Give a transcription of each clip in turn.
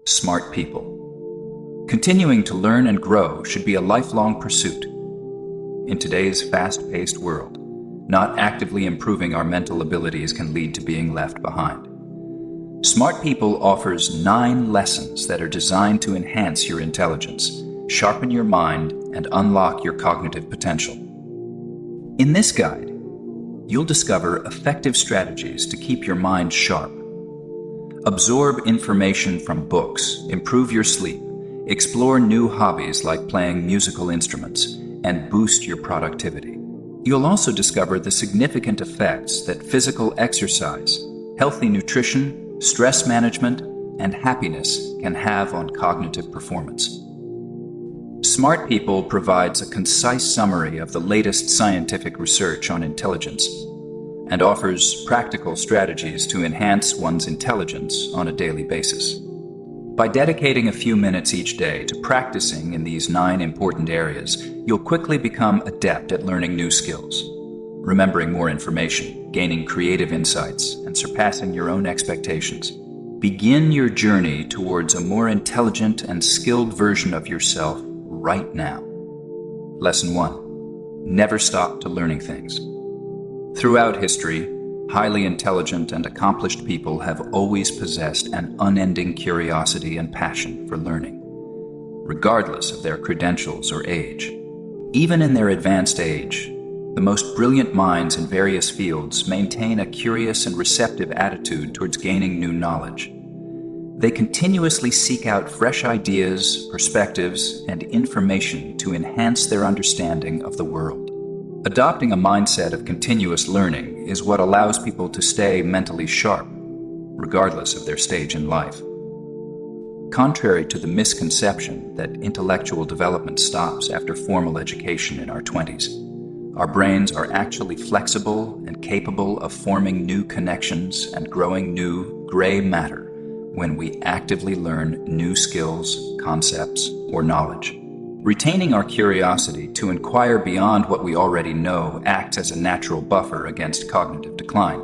smart people. Continuing to learn and grow should be a lifelong pursuit. In today's fast-paced world, not actively improving our mental abilities can lead to being left behind. Smart People offers 9 lessons that are designed to enhance your intelligence, sharpen your mind, and unlock your cognitive potential. In this guide, you'll discover effective strategies to keep your mind sharp. Absorb information from books, improve your sleep, explore new hobbies like playing musical instruments, and boost your productivity. You'll also discover the significant effects that physical exercise, healthy nutrition, stress management, and happiness can have on cognitive performance. Smart People provides a concise summary of the latest scientific research on intelligence and offers practical strategies to enhance one's intelligence on a daily basis. By dedicating a few minutes each day to practicing in these 9 important areas, you'll quickly become adept at learning new skills, remembering more information, gaining creative insights, and surpassing your own expectations. Begin your journey towards a more intelligent and skilled version of yourself right now. Lesson 1. Never stop to learning things. Throughout history, highly intelligent and accomplished people have always possessed an unending curiosity and passion for learning, regardless of their credentials or age. Even in their advanced age, the most brilliant minds in various fields maintain a curious and receptive attitude towards gaining new knowledge. They continuously seek out fresh ideas, perspectives, and information to enhance their understanding of the world. Adopting a mindset of continuous learning is what allows people to stay mentally sharp, regardless of their stage in life. Contrary to the misconception that intellectual development stops after formal education in our 20s, our brains are actually flexible and capable of forming new connections and growing new gray matter when we actively learn new skills, concepts, or knowledge. Retaining our curiosity to inquire beyond what we already know acts as a natural buffer against cognitive decline.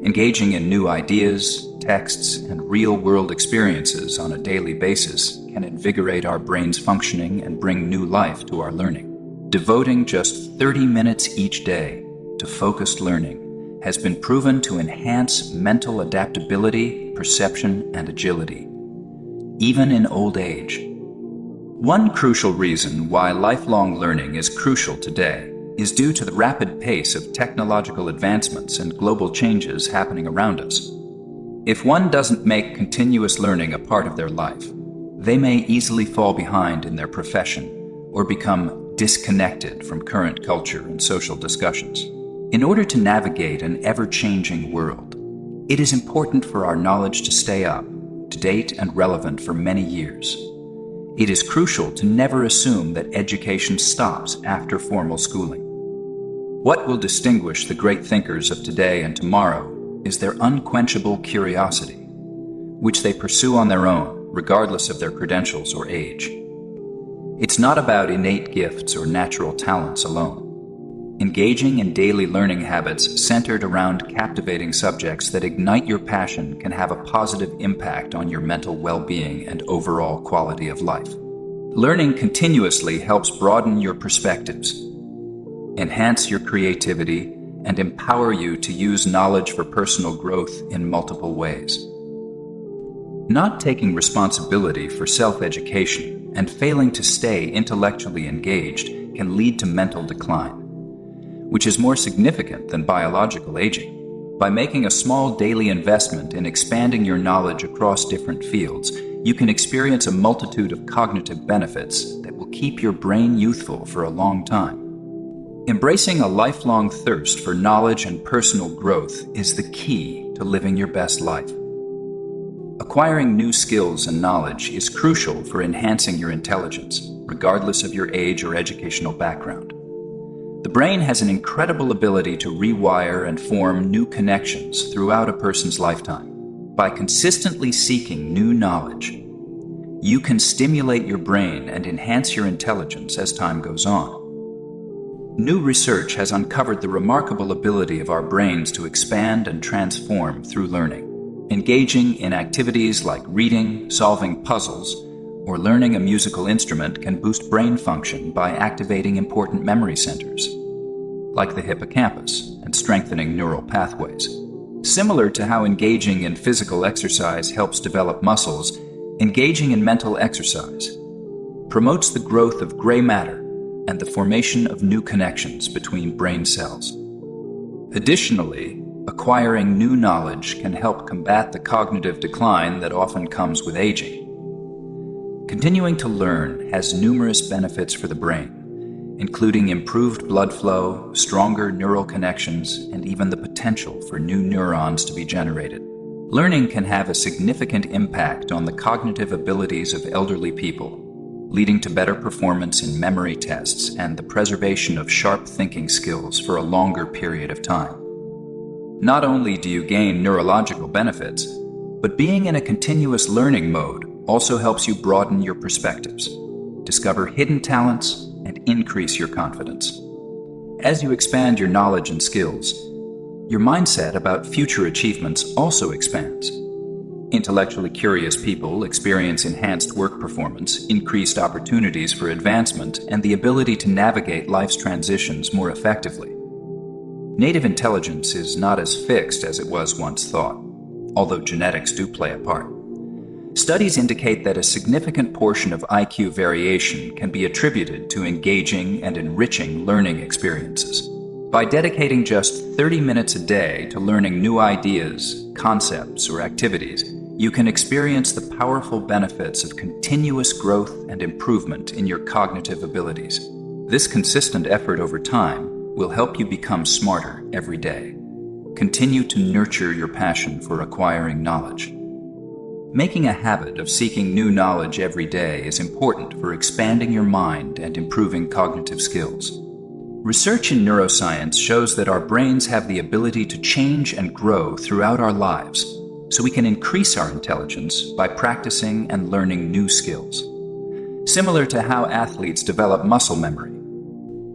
Engaging in new ideas, texts, and real-world experiences on a daily basis can invigorate our brain's functioning and bring new life to our learning. Devoting just 30 minutes each day to focused learning has been proven to enhance mental adaptability, perception, and agility, even in old age. One crucial reason why lifelong learning is crucial today is due to the rapid pace of technological advancements and global changes happening around us. If one doesn't make continuous learning a part of their life, they may easily fall behind in their profession or become disconnected from current culture and social discussions. In order to navigate an ever-changing world, it is important for our knowledge to stay up, to date, and relevant for many years. It is crucial to never assume that education stops after formal schooling. What will distinguish the great thinkers of today and tomorrow is their unquenchable curiosity, which they pursue on their own, regardless of their credentials or age. It's not about innate gifts or natural talents alone. Engaging in daily learning habits centered around captivating subjects that ignite your passion can have a positive impact on your mental well-being and overall quality of life. Learning continuously helps broaden your perspectives, enhance your creativity, and empower you to use knowledge for personal growth in multiple ways. Not taking responsibility for self-education and failing to stay intellectually engaged can lead to mental decline, which is more significant than biological aging. By making a small daily investment in expanding your knowledge across different fields, you can experience a multitude of cognitive benefits that will keep your brain youthful for a long time. Embracing a lifelong thirst for knowledge and personal growth is the key to living your best life. Acquiring new skills and knowledge is crucial for enhancing your intelligence, regardless of your age or educational background. The brain has an incredible ability to rewire and form new connections throughout a person's lifetime. By consistently seeking new knowledge, you can stimulate your brain and enhance your intelligence as time goes on. New research has uncovered the remarkable ability of our brains to expand and transform through learning. Engaging in activities like reading, solving puzzles, or learning a musical instrument can boost brain function by activating important memory centers, like the hippocampus, and strengthening neural pathways. Similar to how engaging in physical exercise helps develop muscles, engaging in mental exercise promotes the growth of gray matter and the formation of new connections between brain cells. Additionally, acquiring new knowledge can help combat the cognitive decline that often comes with aging. Continuing to learn has numerous benefits for the brain, including improved blood flow, stronger neural connections, and even the potential for new neurons to be generated. Learning can have a significant impact on the cognitive abilities of elderly people, leading to better performance in memory tests and the preservation of sharp thinking skills for a longer period of time. Not only do you gain neurological benefits, but being in a continuous learning mode also helps you broaden your perspectives, discover hidden talents, and increase your confidence. As you expand your knowledge and skills, your mindset about future achievements also expands. Intellectually curious people experience enhanced work performance, increased opportunities for advancement, and the ability to navigate life's transitions more effectively. Native intelligence is not as fixed as it was once thought, although genetics do play a part. Studies indicate that a significant portion of IQ variation can be attributed to engaging and enriching learning experiences. By dedicating just 30 minutes a day to learning new ideas, concepts, or activities, you can experience the powerful benefits of continuous growth and improvement in your cognitive abilities. This consistent effort over time will help you become smarter every day. Continue to nurture your passion for acquiring knowledge. Making a habit of seeking new knowledge every day is important for expanding your mind and improving cognitive skills. Research in neuroscience shows that our brains have the ability to change and grow throughout our lives, so we can increase our intelligence by practicing and learning new skills. Similar to how athletes develop muscle memory,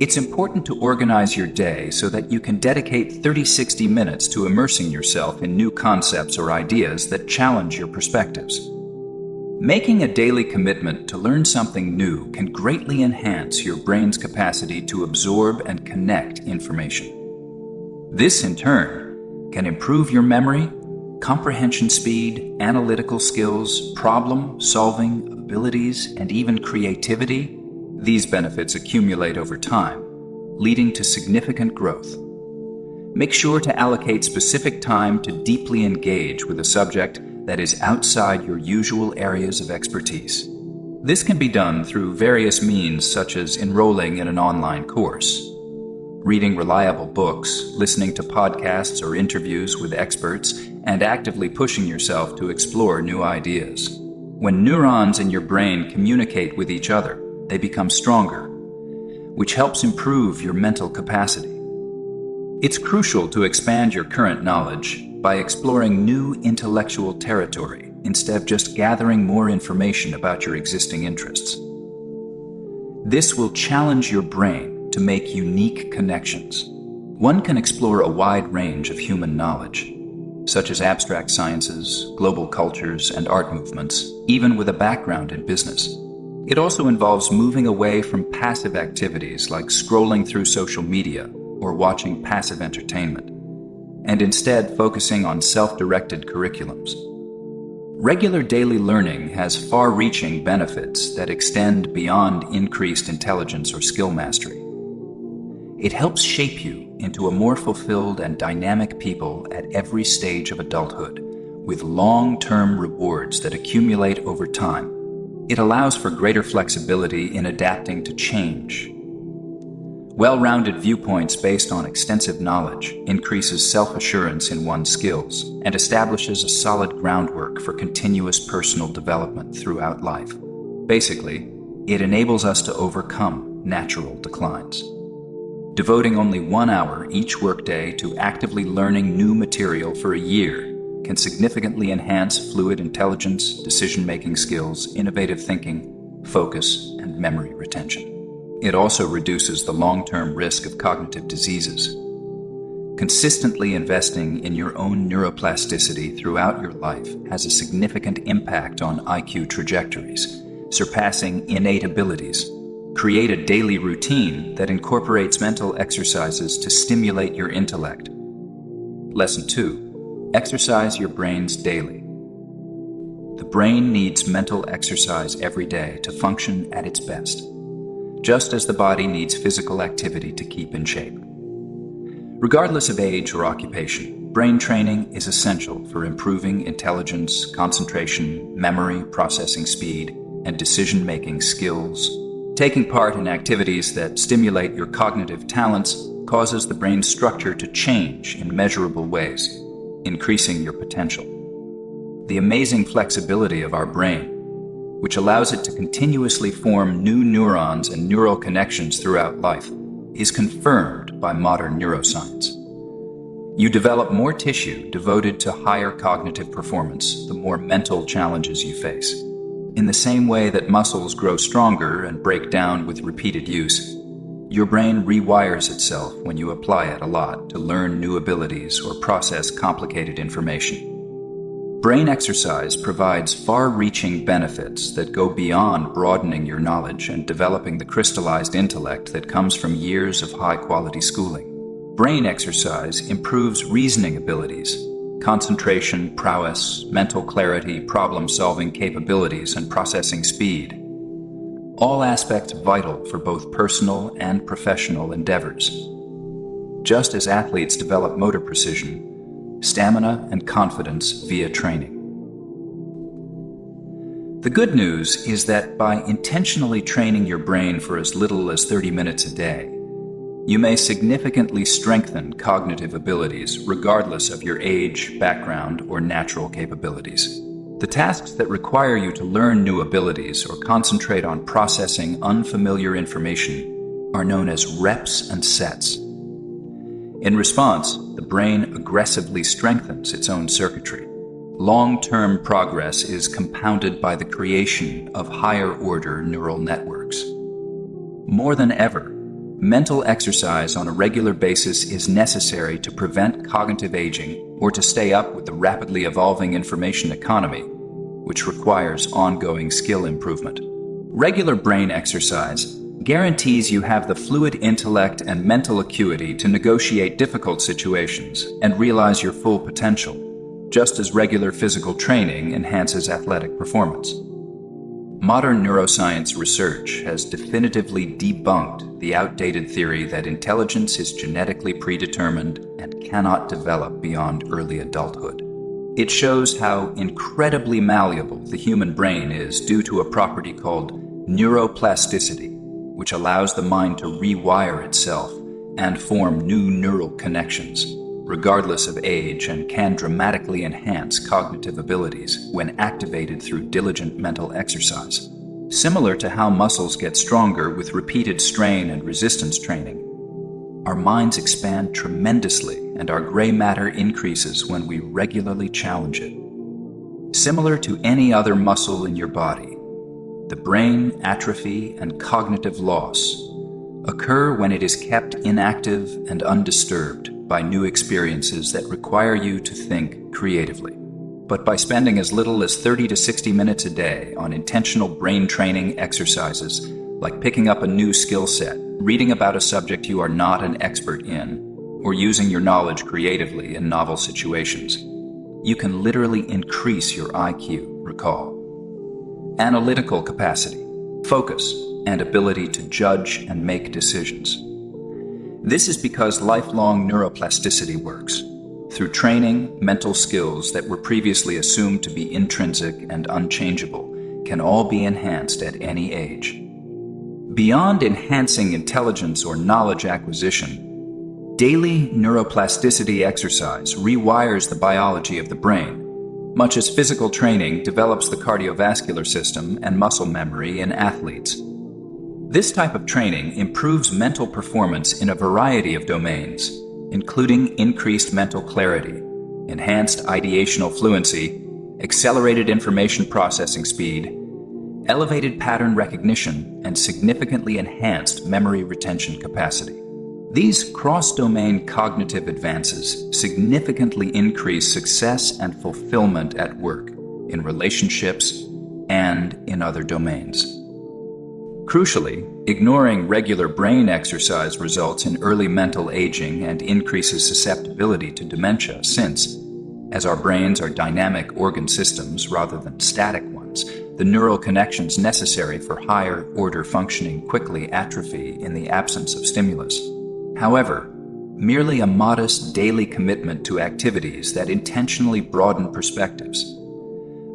it's important to organize your day so that you can dedicate 30-60 minutes to immersing yourself in new concepts or ideas that challenge your perspectives. Making a daily commitment to learn something new can greatly enhance your brain's capacity to absorb and connect information. This, in turn, can improve your memory, comprehension speed, analytical skills, problem-solving abilities, and even creativity. These benefits accumulate over time, leading to significant growth. Make sure to allocate specific time to deeply engage with a subject that is outside your usual areas of expertise. This can be done through various means such as enrolling in an online course, reading reliable books, listening to podcasts or interviews with experts, and actively pushing yourself to explore new ideas. When neurons in your brain communicate with each other, they become stronger, which helps improve your mental capacity. It's crucial to expand your current knowledge by exploring new intellectual territory instead of just gathering more information about your existing interests. This will challenge your brain to make unique connections. One can explore a wide range of human knowledge, such as abstract sciences, global cultures, and art movements, even with a background in business. It also involves moving away from passive activities like scrolling through social media or watching passive entertainment, and instead focusing on self-directed curriculums. Regular daily learning has far-reaching benefits that extend beyond increased intelligence or skill mastery. It helps shape you into a more fulfilled and dynamic people at every stage of adulthood, with long-term rewards that accumulate over time. It allows for greater flexibility in adapting to change. Well-rounded viewpoints based on extensive knowledge increases self-assurance in one's skills and establishes a solid groundwork for continuous personal development throughout life. Basically, it enables us to overcome natural declines. Devoting only 1 hour each workday to actively learning new material for a year can significantly enhance fluid intelligence, decision-making skills, innovative thinking, focus, and memory retention. It also reduces the long-term risk of cognitive diseases. Consistently investing in your own neuroplasticity throughout your life has a significant impact on IQ trajectories, surpassing innate abilities. Create a daily routine that incorporates mental exercises to stimulate your intellect. Lesson 2. Exercise your brains daily. The brain needs mental exercise every day to function at its best, just as the body needs physical activity to keep in shape. Regardless of age or occupation, brain training is essential for improving intelligence, concentration, memory, processing speed, and decision-making skills. Taking part in activities that stimulate your cognitive talents causes the brain's structure to change in measurable ways, increasing your potential. The amazing flexibility of our brain, which allows it to continuously form new neurons and neural connections throughout life, is confirmed by modern neuroscience. You develop more tissue devoted to higher cognitive performance the more mental challenges you face. In the same way that muscles grow stronger and break down with repeated use, your brain rewires itself when you apply it a lot to learn new abilities or process complicated information. Brain exercise provides far-reaching benefits that go beyond broadening your knowledge and developing the crystallized intellect that comes from years of high-quality schooling. Brain exercise improves reasoning abilities, concentration, prowess, mental clarity, problem-solving capabilities, and processing speed. All aspects vital for both personal and professional endeavors. Just as athletes develop motor precision, stamina, and confidence via training. The good news is that by intentionally training your brain for as little as 30 minutes a day, you may significantly strengthen cognitive abilities regardless of your age, background, or natural capabilities. The tasks that require you to learn new abilities or concentrate on processing unfamiliar information are known as reps and sets. In response, the brain aggressively strengthens its own circuitry. Long-term progress is compounded by the creation of higher-order neural networks. More than ever, mental exercise on a regular basis is necessary to prevent cognitive aging or to stay up with the rapidly evolving information economy, which requires ongoing skill improvement. Regular brain exercise guarantees you have the fluid intellect and mental acuity to negotiate difficult situations and realize your full potential, just as regular physical training enhances athletic performance. Modern neuroscience research has definitively debunked the outdated theory that intelligence is genetically predetermined and cannot develop beyond early adulthood. It shows how incredibly malleable the human brain is due to a property called neuroplasticity, which allows the mind to rewire itself and form new neural connections, regardless of age, and can dramatically enhance cognitive abilities when activated through diligent mental exercise. Similar to how muscles get stronger with repeated strain and resistance training, our minds expand tremendously and our gray matter increases when we regularly challenge it. Similar to any other muscle in your body, the brain atrophy and cognitive loss occur when it is kept inactive and undisturbed by new experiences that require you to think creatively. But by spending as little as 30 to 60 minutes a day on intentional brain training exercises, like picking up a new skill set, reading about a subject you are not an expert in, or using your knowledge creatively in novel situations, you can literally increase your IQ, recall, analytical capacity, focus, and ability to judge and make decisions. This is because lifelong neuroplasticity works. Through training, mental skills that were previously assumed to be intrinsic and unchangeable can all be enhanced at any age. Beyond enhancing intelligence or knowledge acquisition, daily neuroplasticity exercise rewires the biology of the brain, much as physical training develops the cardiovascular system and muscle memory in athletes. This type of training improves mental performance in a variety of domains, including increased mental clarity, enhanced ideational fluency, accelerated information processing speed, elevated pattern recognition, and significantly enhanced memory retention capacity. These cross-domain cognitive advances significantly increase success and fulfillment at work, in relationships, and in other domains. Crucially, ignoring regular brain exercise results in early mental aging and increases susceptibility to dementia since, as our brains are dynamic organ systems rather than static ones, the neural connections necessary for higher-order functioning quickly atrophy in the absence of stimulus. However, merely a modest daily commitment to activities that intentionally broaden perspectives,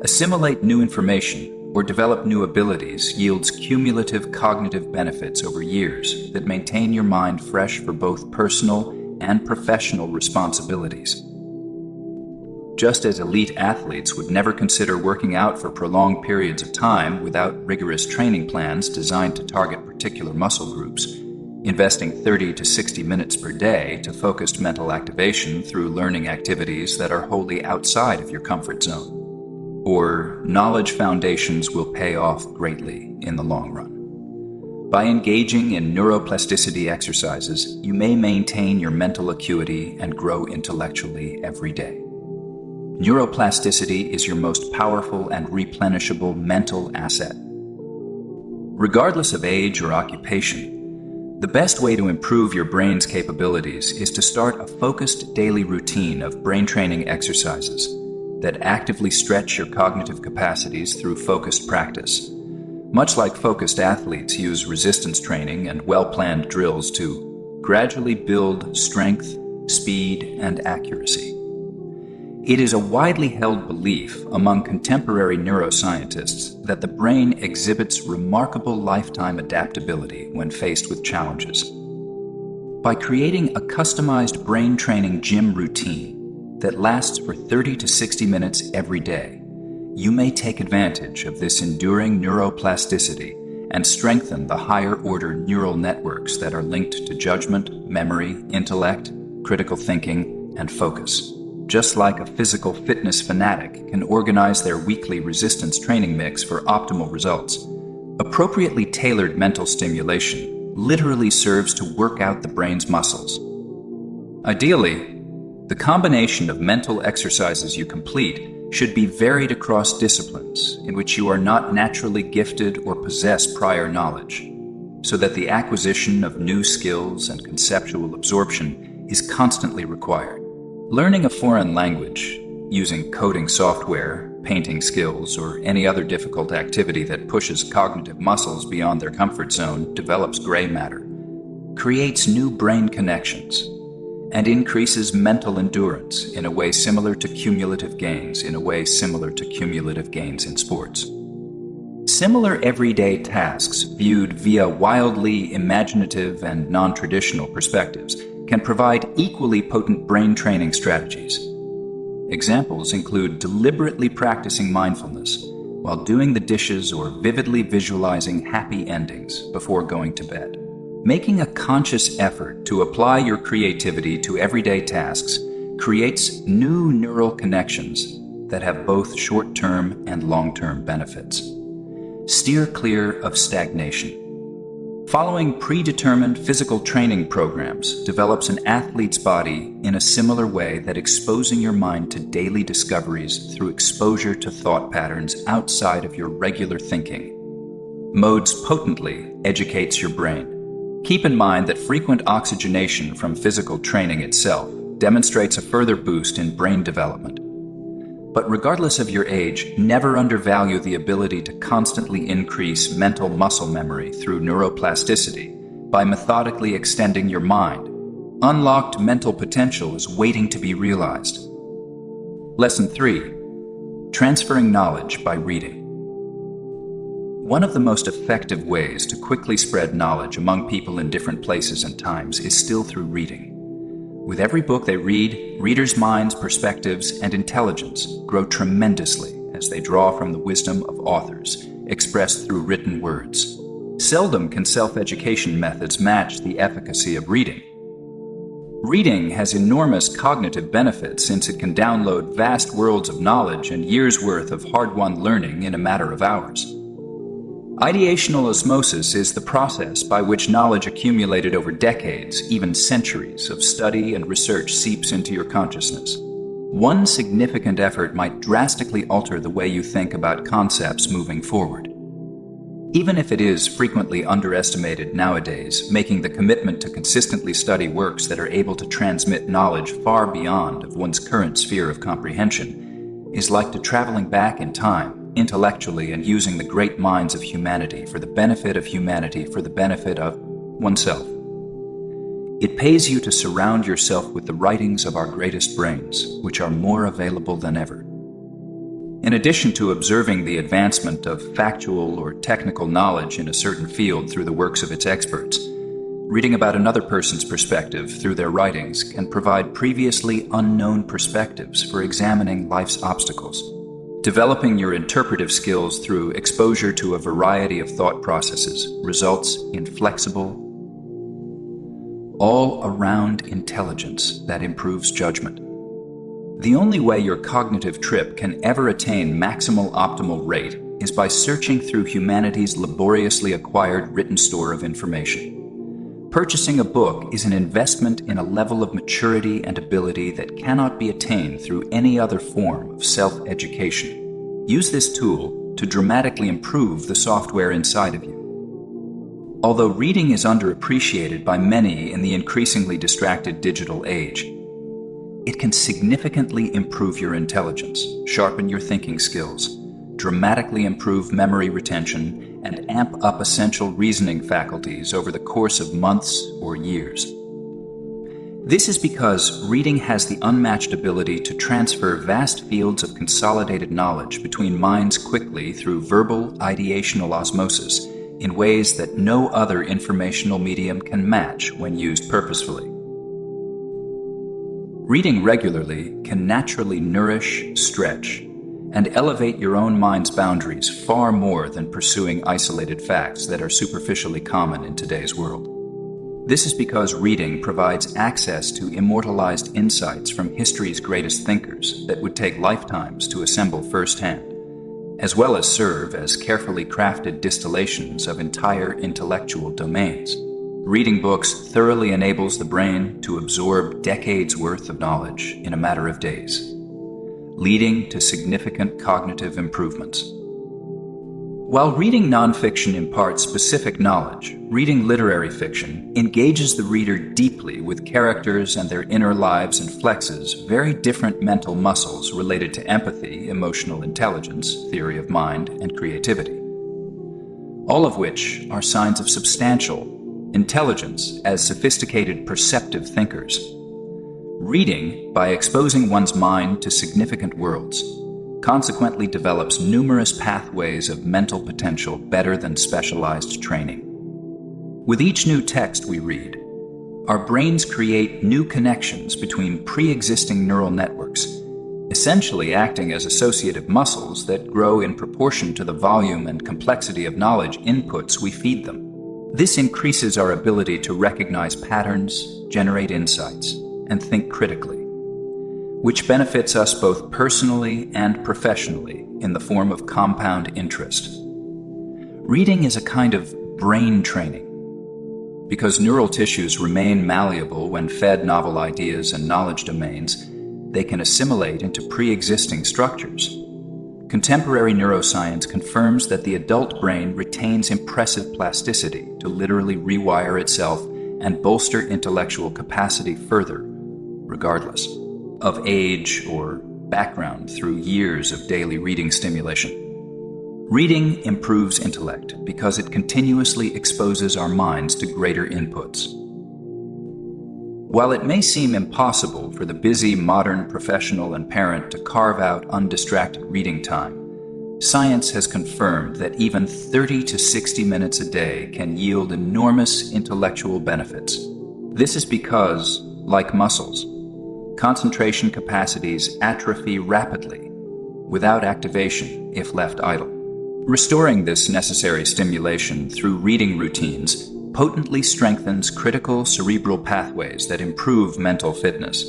assimilate new information, or develop new abilities yields cumulative cognitive benefits over years that maintain your mind fresh for both personal and professional responsibilities. Just as elite athletes would never consider working out for prolonged periods of time without rigorous training plans designed to target particular muscle groups, investing 30 to 60 minutes per day to focused mental activation through learning activities that are wholly outside of your comfort zone. Or knowledge foundations will pay off greatly in the long run. By engaging in neuroplasticity exercises, you may maintain your mental acuity and grow intellectually every day. Neuroplasticity is your most powerful and replenishable mental asset. Regardless of age or occupation, the best way to improve your brain's capabilities is to start a focused daily routine of brain training exercises that actively stretch your cognitive capacities through focused practice. Much like focused athletes use resistance training and well-planned drills to gradually build strength, speed, and accuracy. It is a widely held belief among contemporary neuroscientists that the brain exhibits remarkable lifetime adaptability when faced with challenges. By creating a customized brain training gym routine that lasts for 30 to 60 minutes every day, you may take advantage of this enduring neuroplasticity and strengthen the higher-order neural networks that are linked to judgment, memory, intellect, critical thinking, and focus. Just like a physical fitness fanatic can organize their weekly resistance training mix for optimal results, appropriately tailored mental stimulation literally serves to work out the brain's muscles. Ideally, the combination of mental exercises you complete should be varied across disciplines in which you are not naturally gifted or possess prior knowledge, so that the acquisition of new skills and conceptual absorption is constantly required. Learning a foreign language, using coding software, painting skills, or any other difficult activity that pushes cognitive muscles beyond their comfort zone develops gray matter, creates new brain connections, and increases mental endurance in a way similar to cumulative gains in sports. Similar everyday tasks viewed via wildly imaginative and non-traditional perspectives can provide equally potent brain training strategies. Examples include deliberately practicing mindfulness while doing the dishes or vividly visualizing happy endings before going to bed. Making a conscious effort to apply your creativity to everyday tasks creates new neural connections that have both short-term and long-term benefits. Steer clear of stagnation. Following predetermined physical training programs develops an athlete's body in a similar way that exposing your mind to daily discoveries through exposure to thought patterns outside of your regular thinking modes potently educates your brain. Keep in mind that frequent oxygenation from physical training itself demonstrates a further boost in brain development. But regardless of your age, never undervalue the ability to constantly increase mental muscle memory through neuroplasticity by methodically extending your mind. Unlocked mental potential is waiting to be realized. Lesson 3. Transferring knowledge by reading. One of the most effective ways to quickly spread knowledge among people in different places and times is still through reading. With every book they read, readers' minds, perspectives, and intelligence grow tremendously as they draw from the wisdom of authors, expressed through written words. Seldom can self-education methods match the efficacy of reading. Reading has enormous cognitive benefits since it can download vast worlds of knowledge and years' worth of hard-won learning in a matter of hours. Ideational osmosis is the process by which knowledge accumulated over decades, even centuries, of study and research seeps into your consciousness. One significant effort might drastically alter the way you think about concepts moving forward. Even if it is frequently underestimated nowadays, making the commitment to consistently study works that are able to transmit knowledge far beyond of one's current sphere of comprehension is like to traveling back in time, intellectually, and using the great minds of humanity for the benefit of humanity, for the benefit of oneself. It pays you to surround yourself with the writings of our greatest brains, which are more available than ever. In addition to observing the advancement of factual or technical knowledge in a certain field through the works of its experts, reading about another person's perspective through their writings can provide previously unknown perspectives for examining life's obstacles. Developing your interpretive skills through exposure to a variety of thought processes results in flexible, all-around intelligence that improves judgment. The only way your cognitive trip can ever attain maximal optimal rate is by searching through humanity's laboriously acquired written store of information. Purchasing a book is an investment in a level of maturity and ability that cannot be attained through any other form of self-education. Use this tool to dramatically improve the software inside of you. Although reading is underappreciated by many in the increasingly distracted digital age, it can significantly improve your intelligence, sharpen your thinking skills, dramatically improve memory retention, and amp up essential reasoning faculties over the course of months or years. This is because reading has the unmatched ability to transfer vast fields of consolidated knowledge between minds quickly through verbal ideational osmosis in ways that no other informational medium can match when used purposefully. Reading regularly can naturally nourish, stretch, and elevate your own mind's boundaries far more than pursuing isolated facts that are superficially common in today's world. This is because reading provides access to immortalized insights from history's greatest thinkers that would take lifetimes to assemble firsthand, as well as serve as carefully crafted distillations of entire intellectual domains. Reading books thoroughly enables the brain to absorb decades' worth of knowledge in a matter of days, leading to significant cognitive improvements. While reading nonfiction imparts specific knowledge, reading literary fiction engages the reader deeply with characters and their inner lives and flexes very different mental muscles related to empathy, emotional intelligence, theory of mind, and creativity, all of which are signs of substantial intelligence as sophisticated perceptive thinkers. Reading, by exposing one's mind to significant worlds, consequently develops numerous pathways of mental potential better than specialized training. With each new text we read, our brains create new connections between pre-existing neural networks, essentially acting as associative muscles that grow in proportion to the volume and complexity of knowledge inputs we feed them. This increases our ability to recognize patterns, generate insights, and think critically, which benefits us both personally and professionally in the form of compound interest. Reading is a kind of brain training. Because neural tissues remain malleable when fed novel ideas and knowledge domains, they can assimilate into pre-existing structures. Contemporary neuroscience confirms that the adult brain retains impressive plasticity to literally rewire itself and bolster intellectual capacity further, regardless of age or background through years of daily reading stimulation. Reading improves intellect because it continuously exposes our minds to greater inputs. While it may seem impossible for the busy modern professional and parent to carve out undistracted reading time, science has confirmed that even 30 to 60 minutes a day can yield enormous intellectual benefits. This is because, like muscles, concentration capacities atrophy rapidly without activation if left idle. Restoring this necessary stimulation through reading routines potently strengthens critical cerebral pathways that improve mental fitness,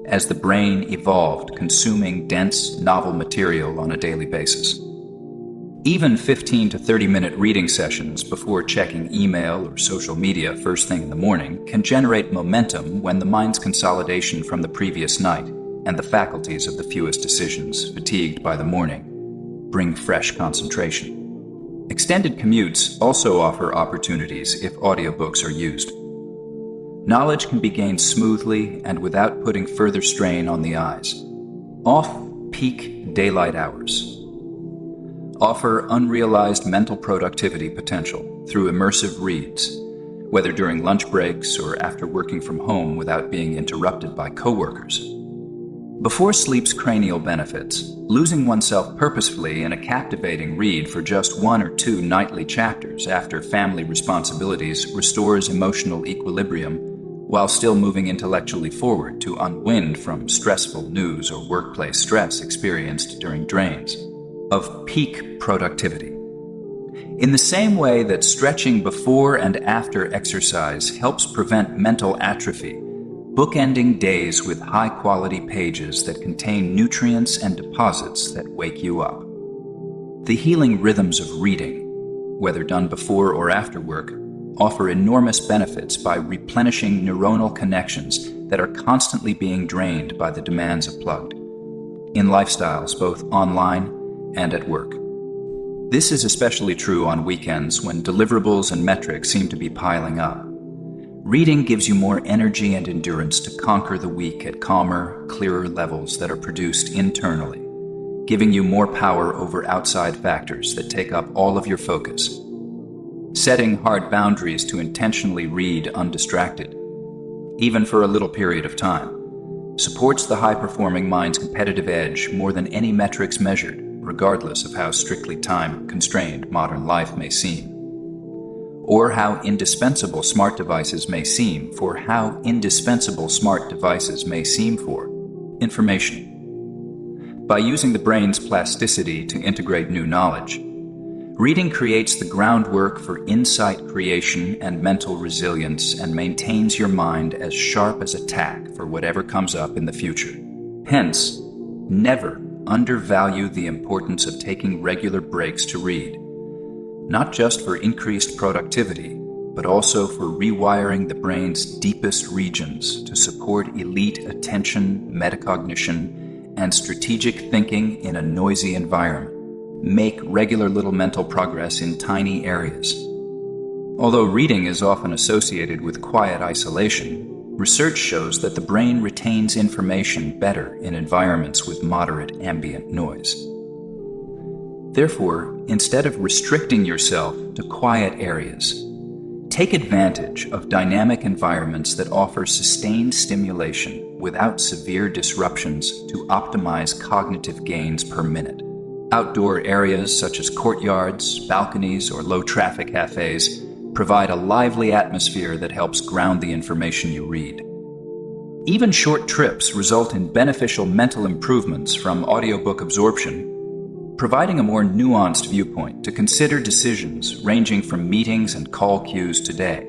as the brain evolved consuming dense, novel material on a daily basis. Even 15 to 30-minute reading sessions before checking email or social media first thing in the morning can generate momentum when the mind's consolidation from the previous night and the faculties of the fewest decisions, fatigued by the morning, bring fresh concentration. Extended commutes also offer opportunities if audiobooks are used. Knowledge can be gained smoothly and without putting further strain on the eyes. Off-peak daylight hours offer unrealized mental productivity potential through immersive reads, whether during lunch breaks or after working from home without being interrupted by coworkers. Before sleep's cranial benefits, losing oneself purposefully in a captivating read for just 1 or 2 nightly chapters after family responsibilities restores emotional equilibrium while still moving intellectually forward to unwind from stressful news or workplace stress experienced during drains of peak productivity. In the same way that stretching before and after exercise helps prevent mental atrophy, bookending days with high-quality pages that contain nutrients and deposits that wake you up. The healing rhythms of reading, whether done before or after work, offer enormous benefits by replenishing neuronal connections that are constantly being drained by the demands of plugged in lifestyles both online and at work. This is especially true on weekends when deliverables and metrics seem to be piling up. Reading gives you more energy and endurance to conquer the week at calmer, clearer levels that are produced internally, giving you more power over outside factors that take up all of your focus. Setting hard boundaries to intentionally read undistracted, even for a little period of time, supports the high-performing mind's competitive edge more than any metrics measured, regardless of how strictly time-constrained modern life may seem, or how indispensable smart devices may seem for information. By using the brain's plasticity to integrate new knowledge, reading creates the groundwork for insight creation and mental resilience and maintains your mind as sharp as a tack for whatever comes up in the future. Hence, never undervalue the importance of taking regular breaks to read, not just for increased productivity, but also for rewiring the brain's deepest regions to support elite attention, metacognition, and strategic thinking in a noisy environment. Make regular little mental progress in tiny areas. Although reading is often associated with quiet isolation, research shows that the brain retains information better in environments with moderate ambient noise. Therefore, instead of restricting yourself to quiet areas, take advantage of dynamic environments that offer sustained stimulation without severe disruptions to optimize cognitive gains per minute. Outdoor areas such as courtyards, balconies, or low-traffic cafes provide a lively atmosphere that helps ground the information you read. Even short trips result in beneficial mental improvements from audiobook absorption, providing a more nuanced viewpoint to consider decisions ranging from meetings and call queues to day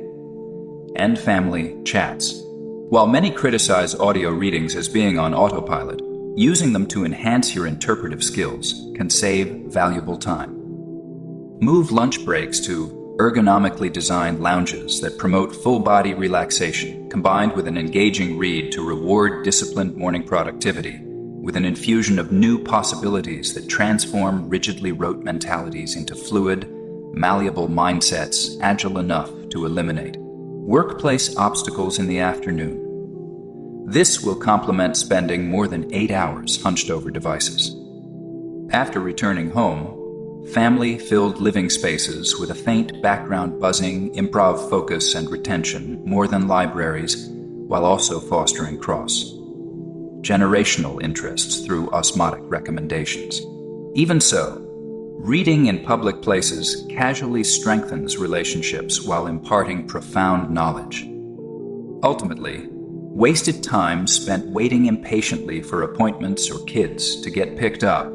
and family chats. While many criticize audio readings as being on autopilot, using them to enhance your interpretive skills can save valuable time. Move lunch breaks to ergonomically designed lounges that promote full-body relaxation, combined with an engaging read to reward disciplined morning productivity, with an infusion of new possibilities that transform rigidly rote mentalities into fluid, malleable mindsets agile enough to eliminate workplace obstacles in the afternoon. This will complement spending more than 8 hours hunched over devices. After returning home, family-filled living spaces with a faint background buzzing, improv focus, and retention more than libraries, while also fostering cross-generational interests through osmotic recommendations. Even so, reading in public places casually strengthens relationships while imparting profound knowledge. Ultimately, wasted time spent waiting impatiently for appointments or kids to get picked up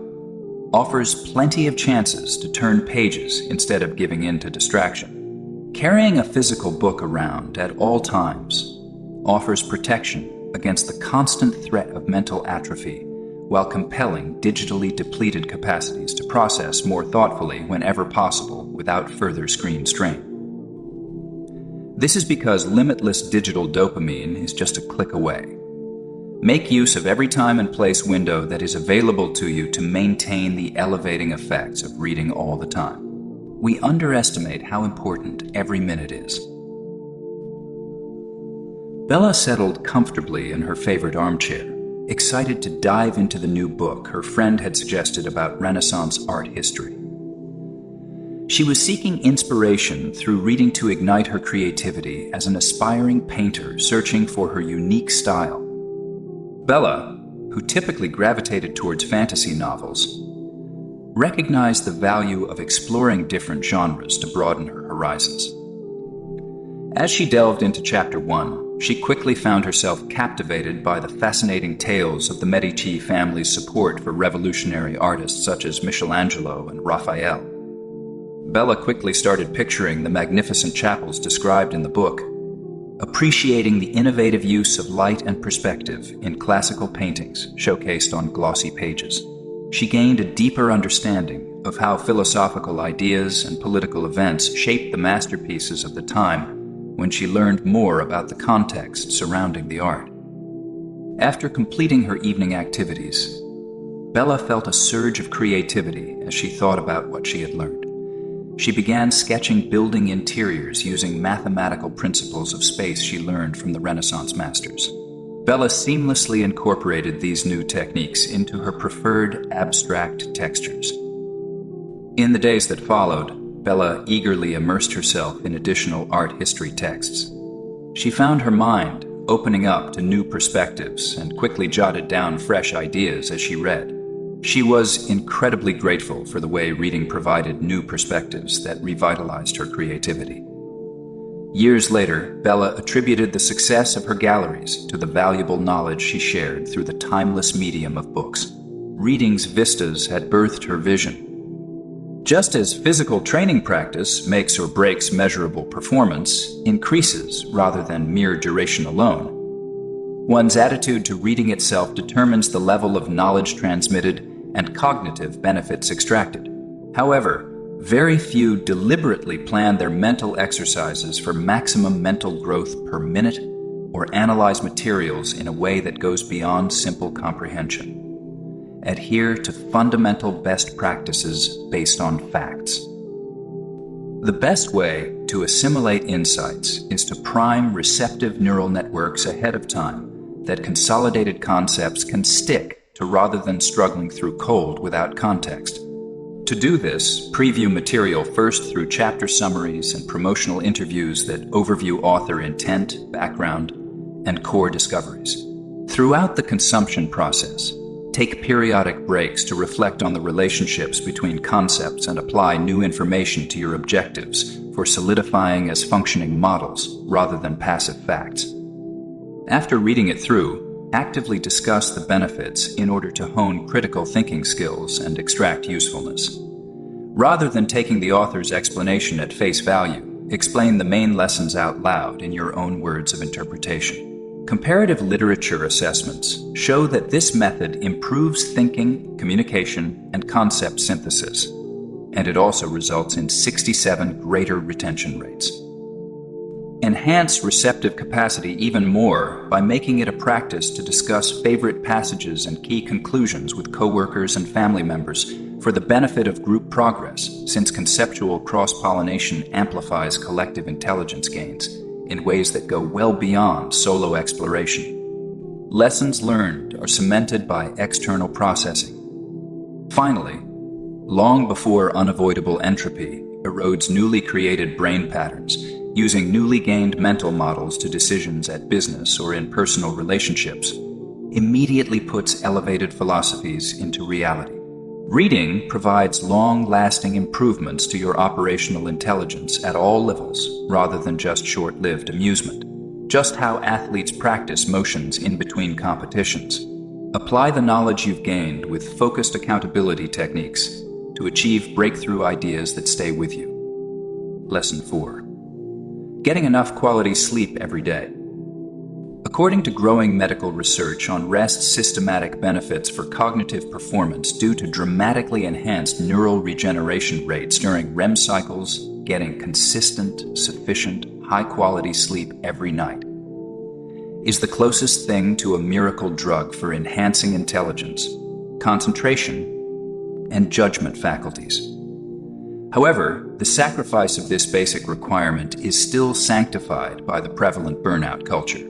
offers plenty of chances to turn pages instead of giving in to distraction. Carrying a physical book around at all times offers protection against the constant threat of mental atrophy while compelling digitally depleted capacities to process more thoughtfully whenever possible without further screen strain. This is because limitless digital dopamine is just a click away. Make use of every time and place window that is available to you to maintain the elevating effects of reading all the time. We underestimate how important every minute is. Bella settled comfortably in her favorite armchair, excited to dive into the new book her friend had suggested about Renaissance art history. She was seeking inspiration through reading to ignite her creativity as an aspiring painter searching for her unique style. Bella, who typically gravitated towards fantasy novels, recognized the value of exploring different genres to broaden her horizons. As she delved into Chapter 1, she quickly found herself captivated by the fascinating tales of the Medici family's support for revolutionary artists such as Michelangelo and Raphael. Bella quickly started picturing the magnificent chapels described in the book, appreciating the innovative use of light and perspective in classical paintings showcased on glossy pages. She gained a deeper understanding of how philosophical ideas and political events shaped the masterpieces of the time when she learned more about the context surrounding the art. After completing her evening activities, Bella felt a surge of creativity as she thought about what she had learned. She began sketching building interiors using mathematical principles of space she learned from the Renaissance masters. Bella seamlessly incorporated these new techniques into her preferred abstract textures. In the days that followed, Bella eagerly immersed herself in additional art history texts. She found her mind opening up to new perspectives and quickly jotted down fresh ideas as she read. She was incredibly grateful for the way reading provided new perspectives that revitalized her creativity. Years later, Bella attributed the success of her galleries to the valuable knowledge she shared through the timeless medium of books. Reading's vistas had birthed her vision. Just as physical training practice makes or breaks measurable performance, increases rather than mere duration alone, one's attitude to reading itself determines the level of knowledge transmitted and cognitive benefits extracted. However, very few deliberately plan their mental exercises for maximum mental growth per minute or analyze materials in a way that goes beyond simple comprehension. Adhere to fundamental best practices based on facts. The best way to assimilate insights is to prime receptive neural networks ahead of time that consolidated concepts can stick to rather than struggling through cold without context. To do this, preview material first through chapter summaries and promotional interviews that overview author intent, background, and core discoveries. Throughout the consumption process, take periodic breaks to reflect on the relationships between concepts and apply new information to your objectives for solidifying as functioning models rather than passive facts. After reading it through, actively discuss the benefits in order to hone critical thinking skills and extract usefulness. Rather than taking the author's explanation at face value, explain the main lessons out loud in your own words of interpretation. Comparative literature assessments show that this method improves thinking, communication, and concept synthesis, and it also results in 67 greater retention rates. Enhance receptive capacity even more by making it a practice to discuss favorite passages and key conclusions with coworkers and family members for the benefit of group progress, since conceptual cross-pollination amplifies collective intelligence gains in ways that go well beyond solo exploration. Lessons learned are cemented by external processing. Finally, long before unavoidable entropy erodes newly created brain patterns, using newly gained mental models to decisions at business or in personal relationships, immediately puts elevated philosophies into reality. Reading provides long-lasting improvements to your operational intelligence at all levels, rather than just short-lived amusement. Just how athletes practice motions in between competitions. Apply the knowledge you've gained with focused accountability techniques to achieve breakthrough ideas that stay with you. Lesson 4. Getting enough quality sleep every day. According to growing medical research on rest's systematic benefits for cognitive performance due to dramatically enhanced neural regeneration rates during REM cycles, getting consistent, sufficient, high-quality sleep every night is the closest thing to a miracle drug for enhancing intelligence, concentration, and judgment faculties. However, the sacrifice of this basic requirement is still sanctified by the prevalent burnout culture.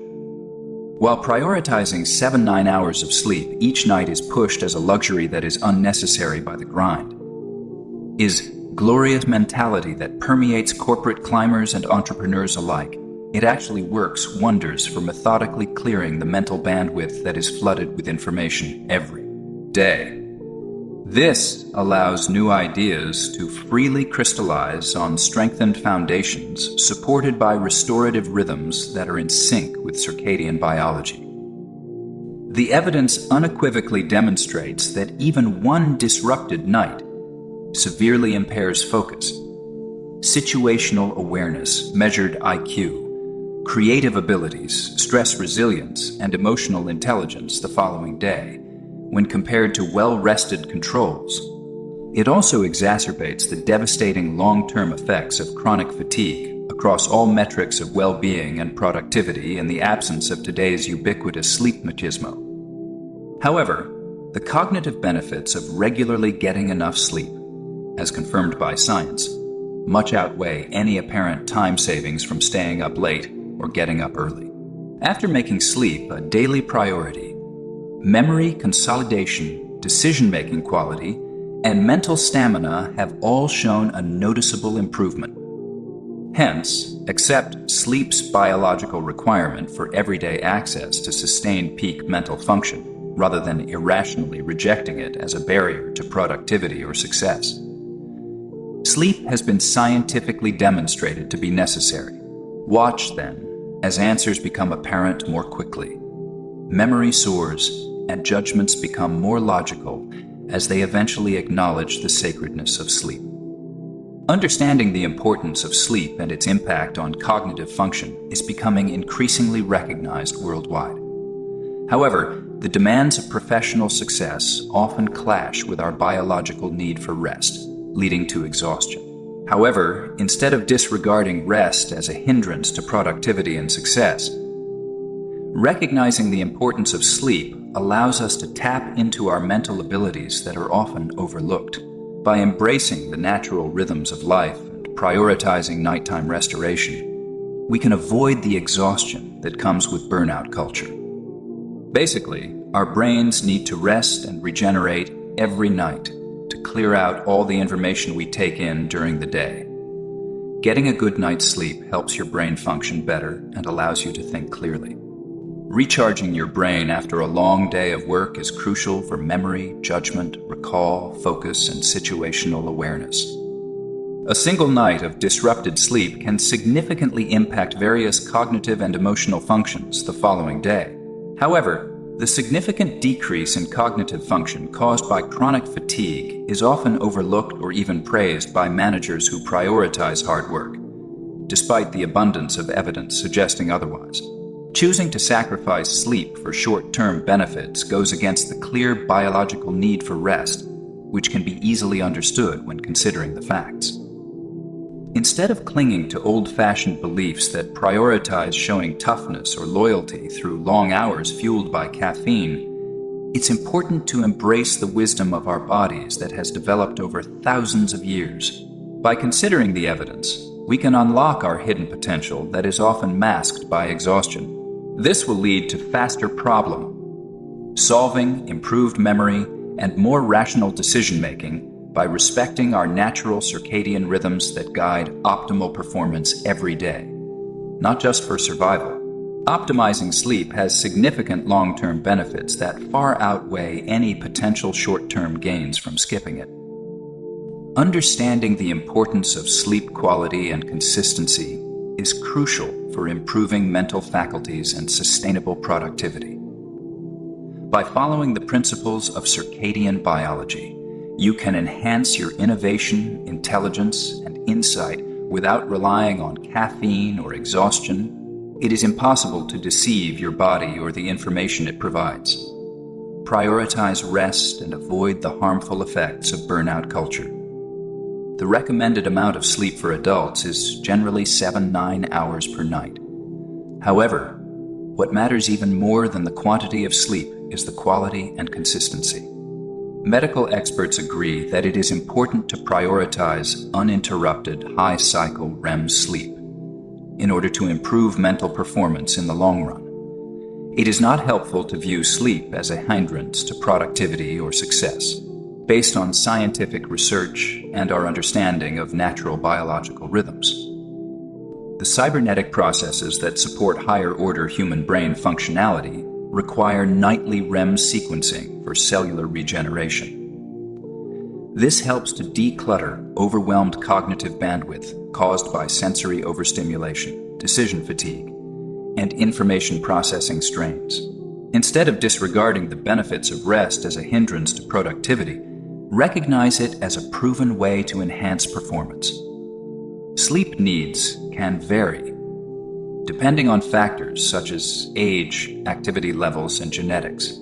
While prioritizing 7-9 hours of sleep each night is pushed as a luxury that is unnecessary by the grind, is glorious mentality that permeates corporate climbers and entrepreneurs alike. It actually works wonders for methodically clearing the mental bandwidth that is flooded with information every day. This allows new ideas to freely crystallize on strengthened foundations supported by restorative rhythms that are in sync with circadian biology. The evidence unequivocally demonstrates that even one disrupted night severely impairs focus, situational awareness, measured IQ, creative abilities, stress resilience, and emotional intelligence the following day, when compared to well-rested controls. It also exacerbates the devastating long-term effects of chronic fatigue across all metrics of well-being and productivity in the absence of today's ubiquitous sleep machismo. However, the cognitive benefits of regularly getting enough sleep, as confirmed by science, much outweigh any apparent time savings from staying up late or getting up early. After making sleep a daily priority, memory consolidation, decision-making quality, and mental stamina have all shown a noticeable improvement. Hence, accept sleep's biological requirement for everyday access to sustained peak mental function, rather than irrationally rejecting it as a barrier to productivity or success. Sleep has been scientifically demonstrated to be necessary. Watch, then, as answers become apparent more quickly. Memory soars, and judgments become more logical as they eventually acknowledge the sacredness of sleep. Understanding the importance of sleep and its impact on cognitive function is becoming increasingly recognized worldwide. However, the demands of professional success often clash with our biological need for rest, leading to exhaustion. However, instead of disregarding rest as a hindrance to productivity and success, recognizing the importance of sleep allows us to tap into our mental abilities that are often overlooked. By embracing the natural rhythms of life and prioritizing nighttime restoration, we can avoid the exhaustion that comes with burnout culture. Basically, our brains need to rest and regenerate every night to clear out all the information we take in during the day. Getting a good night's sleep helps your brain function better and allows you to think clearly. Recharging your brain after a long day of work is crucial for memory, judgment, recall, focus, and situational awareness. A single night of disrupted sleep can significantly impact various cognitive and emotional functions the following day. However, the significant decrease in cognitive function caused by chronic fatigue is often overlooked or even praised by managers who prioritize hard work, despite the abundance of evidence suggesting otherwise. Choosing to sacrifice sleep for short-term benefits goes against the clear biological need for rest, which can be easily understood when considering the facts. Instead of clinging to old-fashioned beliefs that prioritize showing toughness or loyalty through long hours fueled by caffeine, it's important to embrace the wisdom of our bodies that has developed over thousands of years. By considering the evidence, we can unlock our hidden potential that is often masked by exhaustion. This will lead to faster problem solving, improved memory, and more rational decision-making by respecting our natural circadian rhythms that guide optimal performance every day, not just for survival. Optimizing sleep has significant long-term benefits that far outweigh any potential short-term gains from skipping it. Understanding the importance of sleep quality and consistency is crucial for improving mental faculties and sustainable productivity. By following the principles of circadian biology, you can enhance your innovation, intelligence, and insight without relying on caffeine or exhaustion It is impossible to deceive your body or the information it provides. Prioritize rest and avoid the harmful effects of burnout culture. The recommended amount of sleep for adults is generally 7-9 hours per night. However, what matters even more than the quantity of sleep is the quality and consistency. Medical experts agree that it is important to prioritize uninterrupted high-cycle REM sleep in order to improve mental performance in the long run. It is not helpful to view sleep as a hindrance to productivity or success. Based on scientific research and our understanding of natural biological rhythms, the cybernetic processes that support higher-order human brain functionality require nightly REM sequencing for cellular regeneration. This helps to declutter overwhelmed cognitive bandwidth caused by sensory overstimulation, decision fatigue, and information processing strains. Instead of disregarding the benefits of rest as a hindrance to productivity, recognize it as a proven way to enhance performance. Sleep needs can vary, depending on factors such as age, activity levels, and genetics.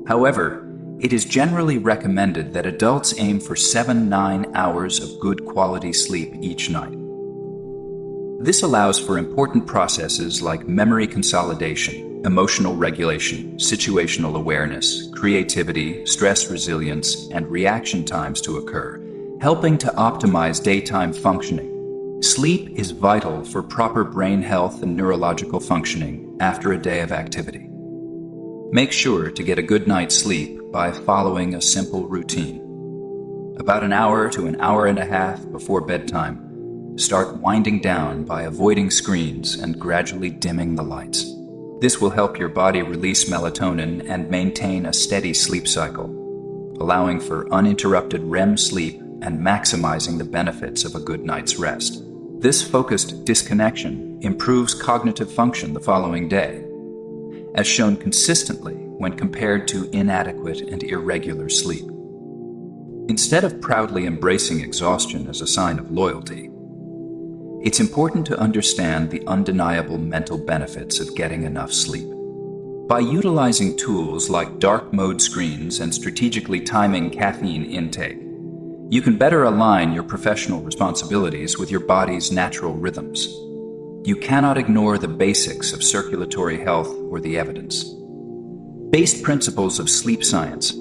However, it is generally recommended that adults aim for 7-9 hours of good quality sleep each night. This allows for important processes like memory consolidation, emotional regulation, situational awareness, creativity, stress resilience, and reaction times to occur, helping to optimize daytime functioning. Sleep is vital for proper brain health and neurological functioning after a day of activity. Make sure to get a good night's sleep by following a simple routine. About an hour to an hour and a half before bedtime, start winding down by avoiding screens and gradually dimming the lights. This will help your body release melatonin and maintain a steady sleep cycle, allowing for uninterrupted REM sleep and maximizing the benefits of a good night's rest. This focused disconnection improves cognitive function the following day, as shown consistently when compared to inadequate and irregular sleep. Instead of proudly embracing exhaustion as a sign of loyalty, it's important to understand the undeniable mental benefits of getting enough sleep. By utilizing tools like dark mode screens and strategically timing caffeine intake, you can better align your professional responsibilities with your body's natural rhythms. You cannot ignore the basics of circulatory health or the evidence. Based principles of sleep science.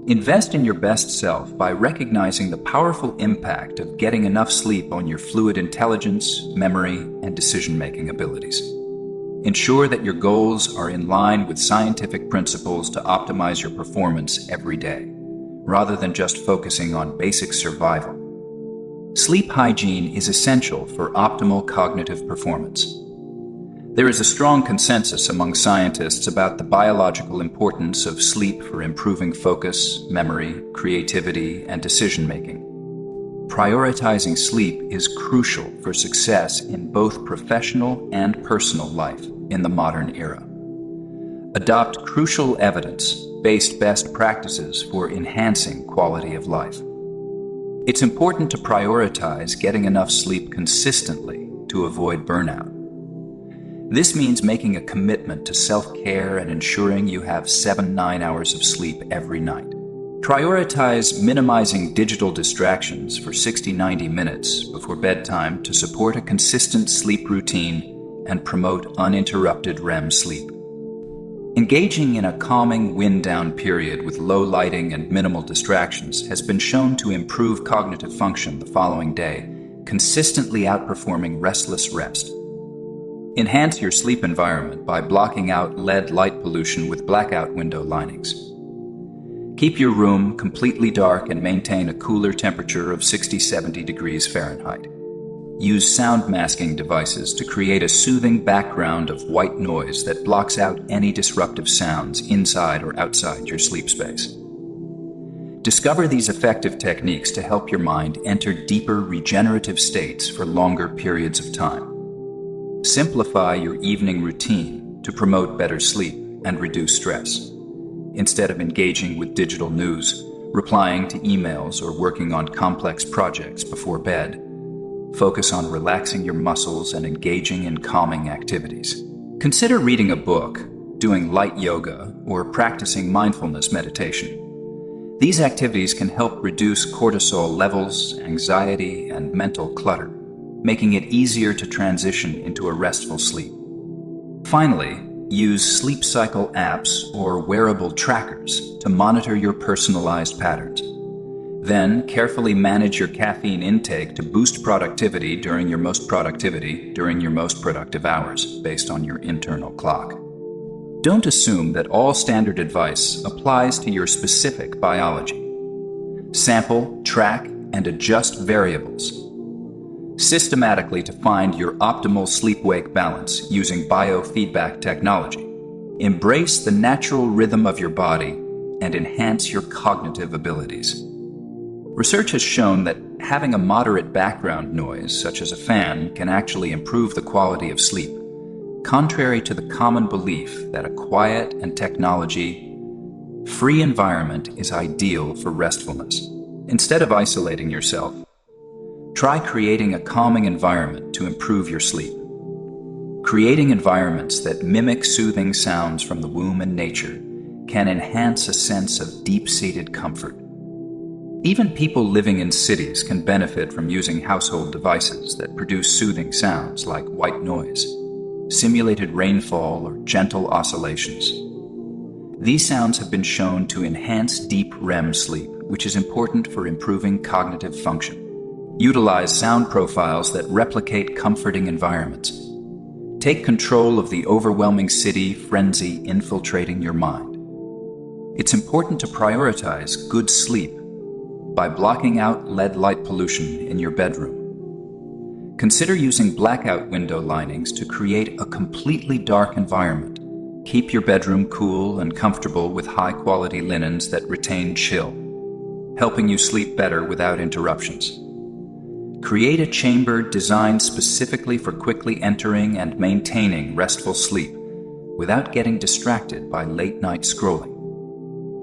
Invest in your best self by recognizing the powerful impact of getting enough sleep on your fluid intelligence, memory, and decision-making abilities. Ensure that your goals are in line with scientific principles to optimize your performance every day, rather than just focusing on basic survival. Sleep hygiene is essential for optimal cognitive performance. There is a strong consensus among scientists about the biological importance of sleep for improving focus, memory, creativity, and decision-making. Prioritizing sleep is crucial for success in both professional and personal life in the modern era. Adopt crucial evidence-based best practices for enhancing quality of life. It's important to prioritize getting enough sleep consistently to avoid burnout. This means making a commitment to self-care and ensuring you have 7-9 hours of sleep every night. Prioritize minimizing digital distractions for 60-90 minutes before bedtime to support a consistent sleep routine and promote uninterrupted REM sleep. Engaging in a calming wind-down period with low lighting and minimal distractions has been shown to improve cognitive function the following day, consistently outperforming restless rest. Enhance your sleep environment by blocking out LED light pollution with blackout window linings. Keep your room completely dark and maintain a cooler temperature of 60-70 degrees Fahrenheit. Use sound masking devices to create a soothing background of white noise that blocks out any disruptive sounds inside or outside your sleep space. Discover these effective techniques to help your mind enter deeper regenerative states for longer periods of time. Simplify your evening routine to promote better sleep and reduce stress. Instead of engaging with digital news, replying to emails, or working on complex projects before bed, focus on relaxing your muscles and engaging in calming activities. Consider reading a book, doing light yoga, or practicing mindfulness meditation. These activities can help reduce cortisol levels, anxiety, and mental clutter, making it easier to transition into a restful sleep. Finally, use sleep cycle apps or wearable trackers to monitor your personalized patterns. Then, carefully manage your caffeine intake to boost productivity during your most productive hours, based on your internal clock. Don't assume that all standard advice applies to your specific biology. Sample, track, and adjust variables systematically to find your optimal sleep-wake balance using biofeedback technology. Embrace the natural rhythm of your body and enhance your cognitive abilities. Research has shown that having a moderate background noise, such as a fan, can actually improve the quality of sleep, contrary to the common belief that a quiet and technology-free environment is ideal for restfulness. Instead of isolating yourself, try creating a calming environment to improve your sleep. Creating environments that mimic soothing sounds from the womb and nature can enhance a sense of deep-seated comfort. Even people living in cities can benefit from using household devices that produce soothing sounds like white noise, simulated rainfall, or gentle oscillations. These sounds have been shown to enhance deep REM sleep, which is important for improving cognitive function. Utilize sound profiles that replicate comforting environments. Take control of the overwhelming city frenzy infiltrating your mind. It's important to prioritize good sleep by blocking out LED light pollution in your bedroom. Consider using blackout window linings to create a completely dark environment. Keep your bedroom cool and comfortable with high-quality linens that retain chill, helping you sleep better without interruptions. Create a chamber designed specifically for quickly entering and maintaining restful sleep without getting distracted by late-night scrolling.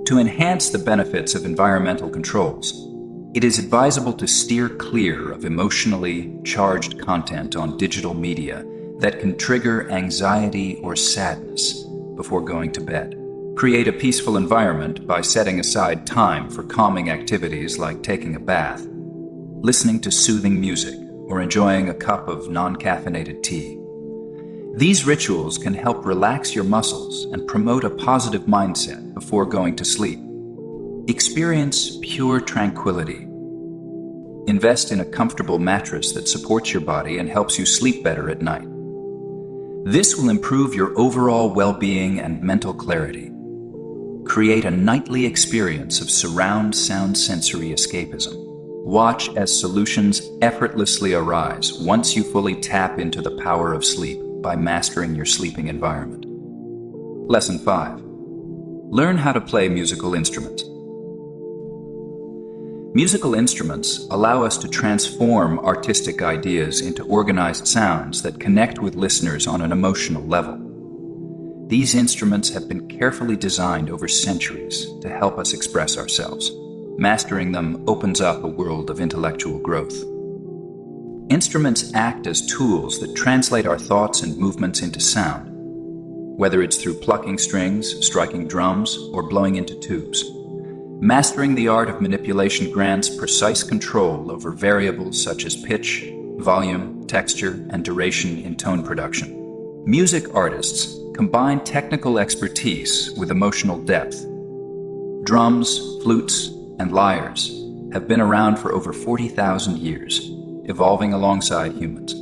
To enhance the benefits of environmental controls, it is advisable to steer clear of emotionally charged content on digital media that can trigger anxiety or sadness before going to bed. Create a peaceful environment by setting aside time for calming activities like taking a bath, listening to soothing music, or enjoying a cup of non-caffeinated tea. These rituals can help relax your muscles and promote a positive mindset before going to sleep. Experience pure tranquility. Invest in a comfortable mattress that supports your body and helps you sleep better at night. This will improve your overall well-being and mental clarity. Create a nightly experience of surround sound sensory escapism. Watch as solutions effortlessly arise once you fully tap into the power of sleep by mastering your sleeping environment. Lesson 5. Learn how to play musical instruments. Musical instruments allow us to transform artistic ideas into organized sounds that connect with listeners on an emotional level. These instruments have been carefully designed over centuries to help us express ourselves. Mastering them opens up a world of intellectual growth. Instruments act as tools that translate our thoughts and movements into sound, whether it's through plucking strings, striking drums, or blowing into tubes. Mastering the art of manipulation grants precise control over variables such as pitch, volume, texture, and duration in tone production. Music artists combine technical expertise with emotional depth. Drums, flutes, and lyres have been around for over 40,000 years, evolving alongside humans.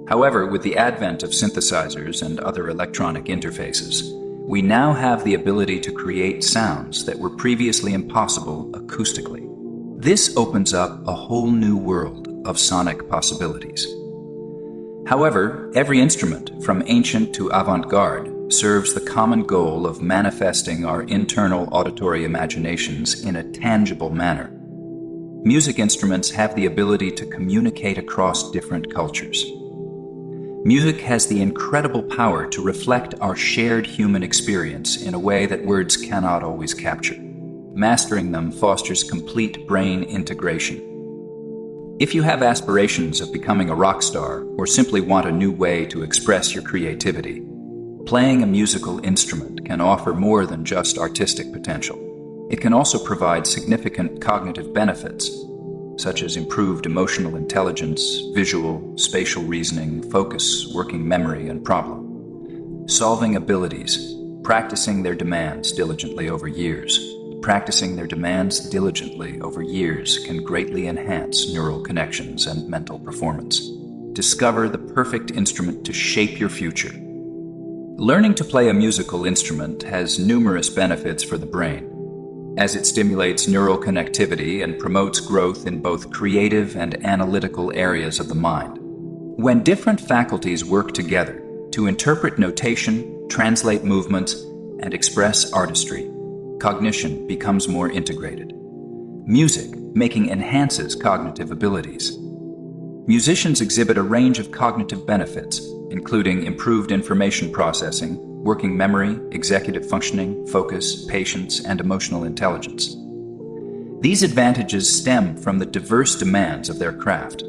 However, with the advent of synthesizers and other electronic interfaces, we now have the ability to create sounds that were previously impossible acoustically. This opens up a whole new world of sonic possibilities. However, every instrument, from ancient to avant-garde, serves the common goal of manifesting our internal auditory imaginations in a tangible manner. Music instruments have the ability to communicate across different cultures. Music has the incredible power to reflect our shared human experience in a way that words cannot always capture. Mastering them fosters complete brain integration. If you have aspirations of becoming a rock star or simply want a new way to express your creativity, Playing a musical instrument can offer more than just artistic potential. It can also provide significant cognitive benefits, such as improved emotional intelligence, visual, spatial reasoning, focus, working memory, and problem-solving abilities. Practicing their demands diligently over years can greatly enhance neural connections and mental performance. Discover the perfect instrument to shape your future. Learning to play a musical instrument has numerous benefits for the brain, as it stimulates neural connectivity and promotes growth in both creative and analytical areas of the mind. When different faculties work together to interpret notation, translate movements, and express artistry, cognition becomes more integrated. Music making enhances cognitive abilities. Musicians exhibit a range of cognitive benefits, including improved information processing, working memory, executive functioning, focus, patience, and emotional intelligence. These advantages stem from the diverse demands of their craft.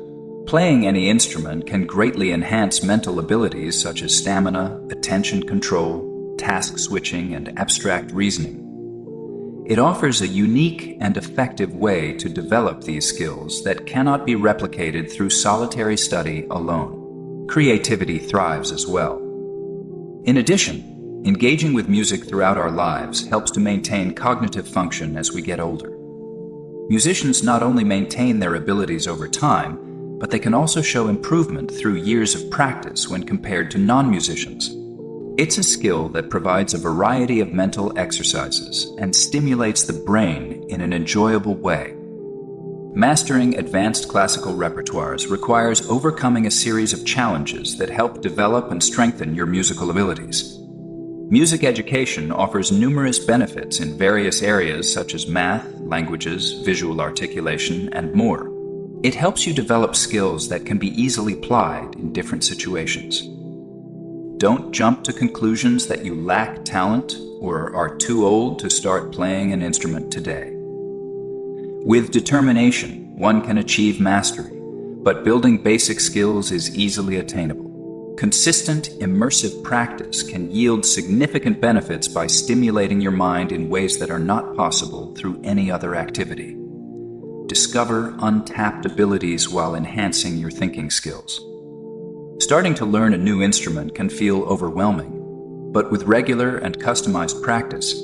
Playing any instrument can greatly enhance mental abilities such as stamina, attention control, task switching, and abstract reasoning. It offers a unique and effective way to develop these skills that cannot be replicated through solitary study alone. Creativity thrives as well. In addition, engaging with music throughout our lives helps to maintain cognitive function as we get older. Musicians not only maintain their abilities over time, but they can also show improvement through years of practice when compared to non-musicians. It's a skill that provides a variety of mental exercises and stimulates the brain in an enjoyable way. Mastering advanced classical repertoires requires overcoming a series of challenges that help develop and strengthen your musical abilities. Music education offers numerous benefits in various areas such as math, languages, visual articulation, and more. It helps you develop skills that can be easily applied in different situations. Don't jump to conclusions that you lack talent or are too old to start playing an instrument today. With determination, one can achieve mastery, but building basic skills is easily attainable. Consistent, immersive practice can yield significant benefits by stimulating your mind in ways that are not possible through any other activity. Discover untapped abilities while enhancing your thinking skills. Starting to learn a new instrument can feel overwhelming, but with regular and customized practice,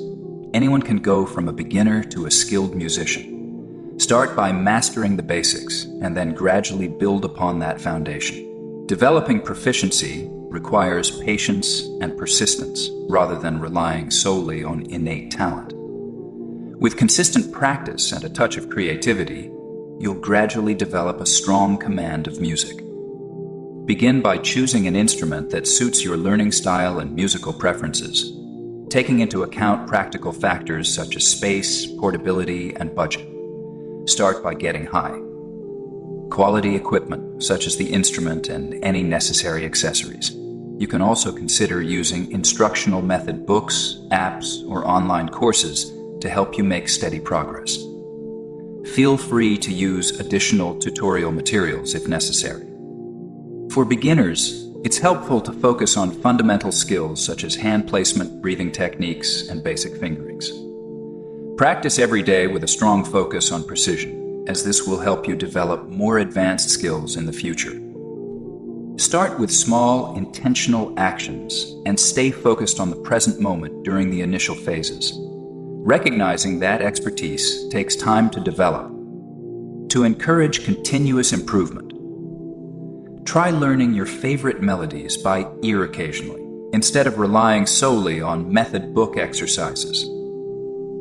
anyone can go from a beginner to a skilled musician. Start by mastering the basics and then gradually build upon that foundation. Developing proficiency requires patience and persistence rather than relying solely on innate talent. With consistent practice and a touch of creativity, you'll gradually develop a strong command of music. Begin by choosing an instrument that suits your learning style and musical preferences, taking into account practical factors such as space, portability, and budget. Start by getting high quality equipment, such as the instrument and any necessary accessories. You can also consider using instructional method books, apps, or online courses to help you make steady progress. Feel free to use additional tutorial materials if necessary. For beginners, it's helpful to focus on fundamental skills such as hand placement, breathing techniques, and basic fingerings. Practice every day with a strong focus on precision, as this will help you develop more advanced skills in the future. Start with small, intentional actions and stay focused on the present moment during the initial phases, recognizing that expertise takes time to develop. To encourage continuous improvement, try learning your favorite melodies by ear occasionally, instead of relying solely on method book exercises.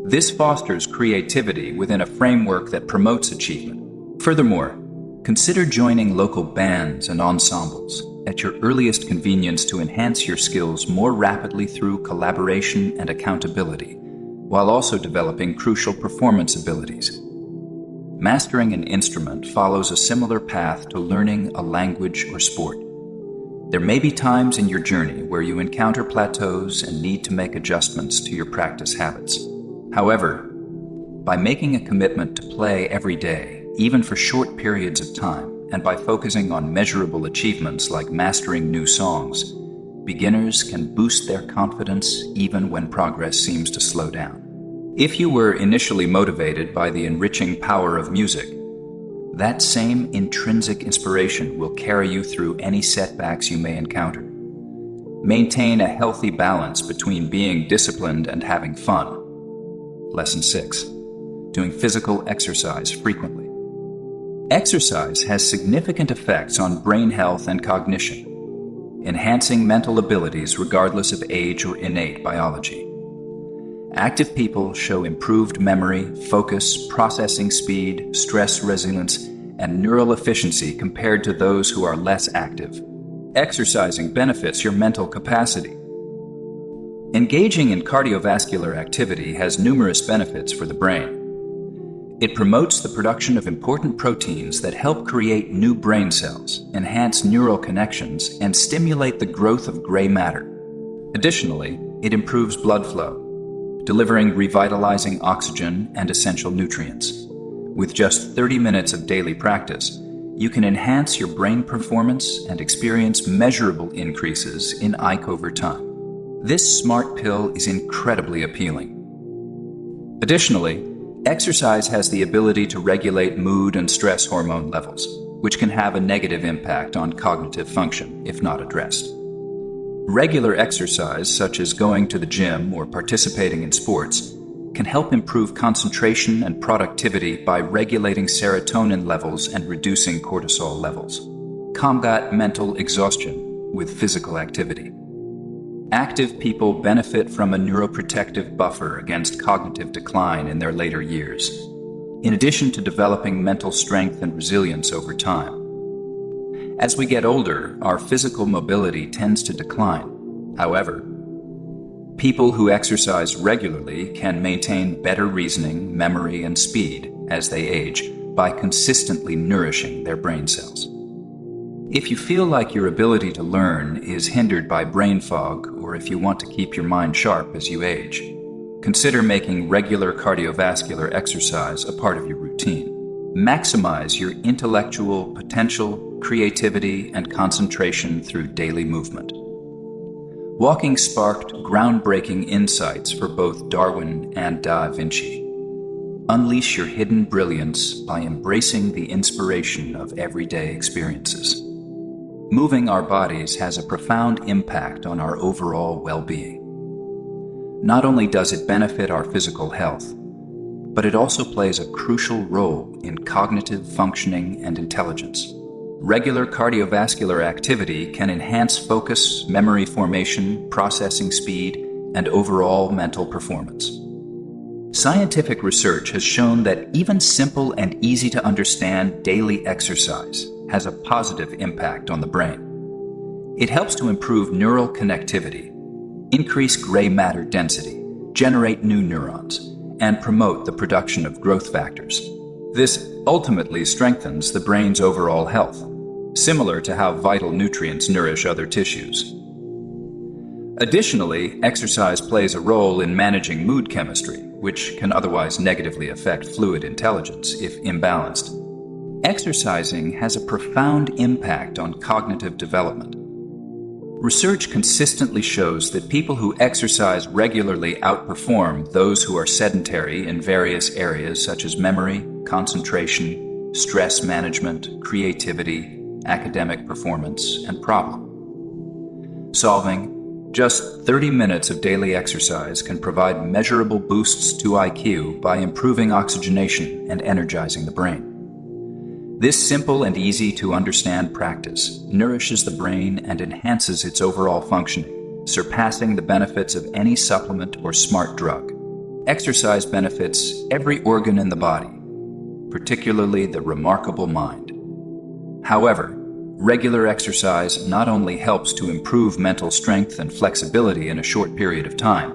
This fosters creativity within a framework that promotes achievement. Furthermore, consider joining local bands and ensembles at your earliest convenience to enhance your skills more rapidly through collaboration and accountability, while also developing crucial performance abilities. Mastering an instrument follows a similar path to learning a language or sport. There may be times in your journey where you encounter plateaus and need to make adjustments to your practice habits. However, by making a commitment to play every day, even for short periods of time, and by focusing on measurable achievements like mastering new songs, beginners can boost their confidence even when progress seems to slow down. If you were initially motivated by the enriching power of music, that same intrinsic inspiration will carry you through any setbacks you may encounter. Maintain a healthy balance between being disciplined and having fun. Lesson 6. Doing physical exercise frequently. Exercise has significant effects on brain health and cognition, enhancing mental abilities regardless of age or innate biology. Active people show improved memory, focus, processing speed, stress resilience, and neural efficiency compared to those who are less active. Exercising benefits your mental capacity. Engaging in cardiovascular activity has numerous benefits for the brain. It promotes the production of important proteins that help create new brain cells, enhance neural connections, and stimulate the growth of gray matter. Additionally, it improves blood flow, delivering revitalizing oxygen and essential nutrients. With just 30 minutes of daily practice, you can enhance your brain performance and experience measurable increases in IQ over time. This smart pill is incredibly appealing. Additionally, exercise has the ability to regulate mood and stress hormone levels, which can have a negative impact on cognitive function if not addressed. Regular exercise, such as going to the gym or participating in sports, can help improve concentration and productivity by regulating serotonin levels and reducing cortisol levels. Combat mental exhaustion with physical activity. Active people benefit from a neuroprotective buffer against cognitive decline in their later years, in addition to developing mental strength and resilience over time. As we get older, our physical mobility tends to decline. However, people who exercise regularly can maintain better reasoning, memory, and speed as they age by consistently nourishing their brain cells. If you feel like your ability to learn is hindered by brain fog, or if you want to keep your mind sharp as you age, consider making regular cardiovascular exercise a part of your routine. Maximize your intellectual potential, creativity, and concentration through daily movement. Walking sparked groundbreaking insights for both Darwin and Da Vinci. Unleash your hidden brilliance by embracing the inspiration of everyday experiences. Moving our bodies has a profound impact on our overall well-being. Not only does it benefit our physical health, but it also plays a crucial role in cognitive functioning and intelligence. Regular cardiovascular activity can enhance focus, memory formation, processing speed, and overall mental performance. Scientific research has shown that even simple and easy to understand daily exercise has a positive impact on the brain. It helps to improve neural connectivity, increase gray matter density, generate new neurons, and promote the production of growth factors. This ultimately strengthens the brain's overall health, similar to how vital nutrients nourish other tissues. Additionally, exercise plays a role in managing mood chemistry, which can otherwise negatively affect fluid intelligence if imbalanced. Exercising has a profound impact on cognitive development. Research consistently shows that people who exercise regularly outperform those who are sedentary in various areas such as memory, concentration, stress management, creativity, academic performance, and problem solving. Just 30 minutes of daily exercise can provide measurable boosts to IQ by improving oxygenation and energizing the brain. This simple and easy to understand practice nourishes the brain and enhances its overall functioning, surpassing the benefits of any supplement or smart drug. Exercise benefits every organ in the body, particularly the remarkable mind. However, regular exercise not only helps to improve mental strength and flexibility in a short period of time,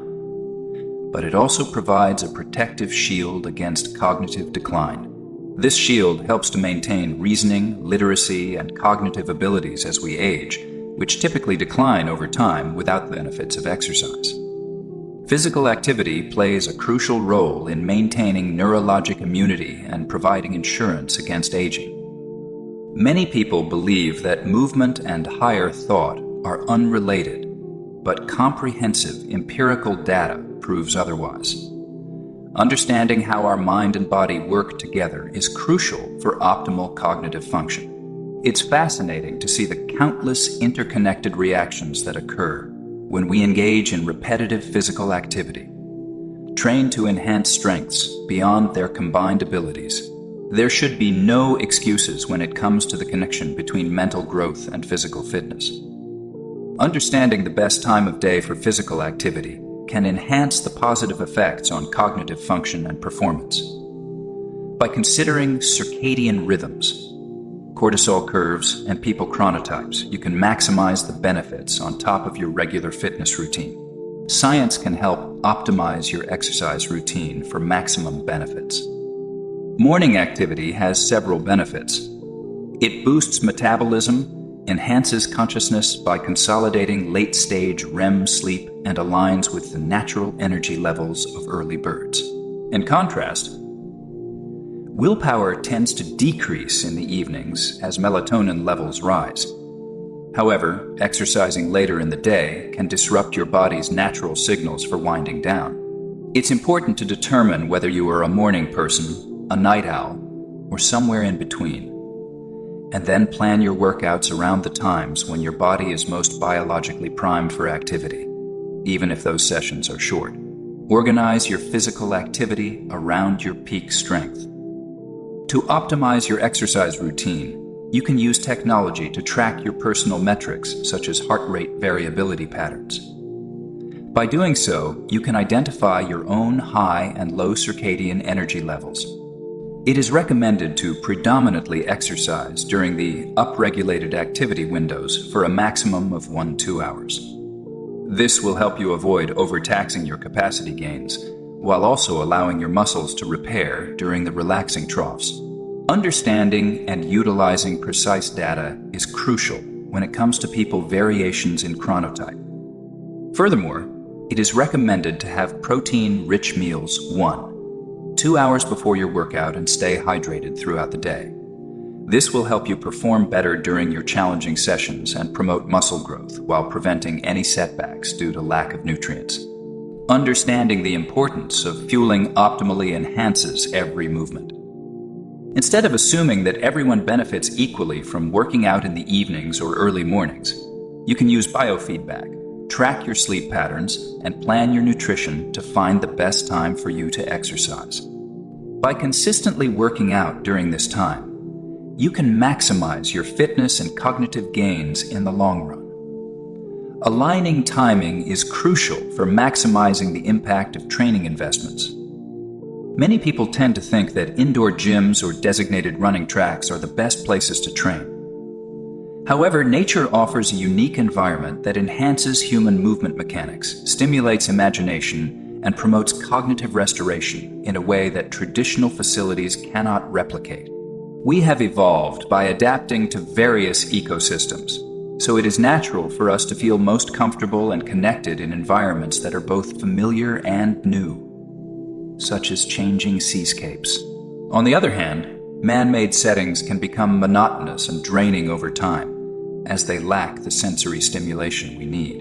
but it also provides a protective shield against cognitive decline. This shield helps to maintain reasoning, literacy, and cognitive abilities as we age, which typically decline over time without the benefits of exercise. Physical activity plays a crucial role in maintaining neurologic immunity and providing insurance against aging. Many people believe that movement and higher thought are unrelated, but comprehensive empirical data proves otherwise. Understanding how our mind and body work together is crucial for optimal cognitive function. It's fascinating to see the countless interconnected reactions that occur when we engage in repetitive physical activity. Trained to enhance strengths beyond their combined abilities, there should be no excuses when it comes to the connection between mental growth and physical fitness. Understanding the best time of day for physical activity can enhance the positive effects on cognitive function and performance. By considering circadian rhythms, cortisol curves, and people chronotypes, you can maximize the benefits on top of your regular fitness routine. Science can help optimize your exercise routine for maximum benefits. Morning activity has several benefits. It boosts metabolism, enhances consciousness by consolidating late-stage REM sleep, and aligns with the natural energy levels of early birds. In contrast, willpower tends to decrease in the evenings as melatonin levels rise. However, exercising later in the day can disrupt your body's natural signals for winding down. It's important to determine whether you are a morning person, a night owl, or somewhere in between, and then plan your workouts around the times when your body is most biologically primed for activity, even if those sessions are short. Organize your physical activity around your peak strength. To optimize your exercise routine, you can use technology to track your personal metrics, such as heart rate variability patterns. By doing so, you can identify your own high and low circadian energy levels. It is recommended to predominantly exercise during the upregulated activity windows for a maximum of 1-2 hours. This will help you avoid overtaxing your capacity gains, while also allowing your muscles to repair during the relaxing troughs. Understanding and utilizing precise data is crucial when it comes to people variations in chronotype. Furthermore, it is recommended to have protein-rich meals 1-2 hours before your workout and stay hydrated throughout the day. This will help you perform better during your challenging sessions and promote muscle growth while preventing any setbacks due to lack of nutrients. Understanding the importance of fueling optimally enhances every movement. Instead of assuming that everyone benefits equally from working out in the evenings or early mornings, you can use biofeedback, track your sleep patterns, and plan your nutrition to find the best time for you to exercise. By consistently working out during this time, you can maximize your fitness and cognitive gains in the long run. Aligning timing is crucial for maximizing the impact of training investments. Many people tend to think that indoor gyms or designated running tracks are the best places to train. However, nature offers a unique environment that enhances human movement mechanics, stimulates imagination, and promotes cognitive restoration in a way that traditional facilities cannot replicate. We have evolved by adapting to various ecosystems, so it is natural for us to feel most comfortable and connected in environments that are both familiar and new, such as changing seascapes. On the other hand, man-made settings can become monotonous and draining over time, as they lack the sensory stimulation we need.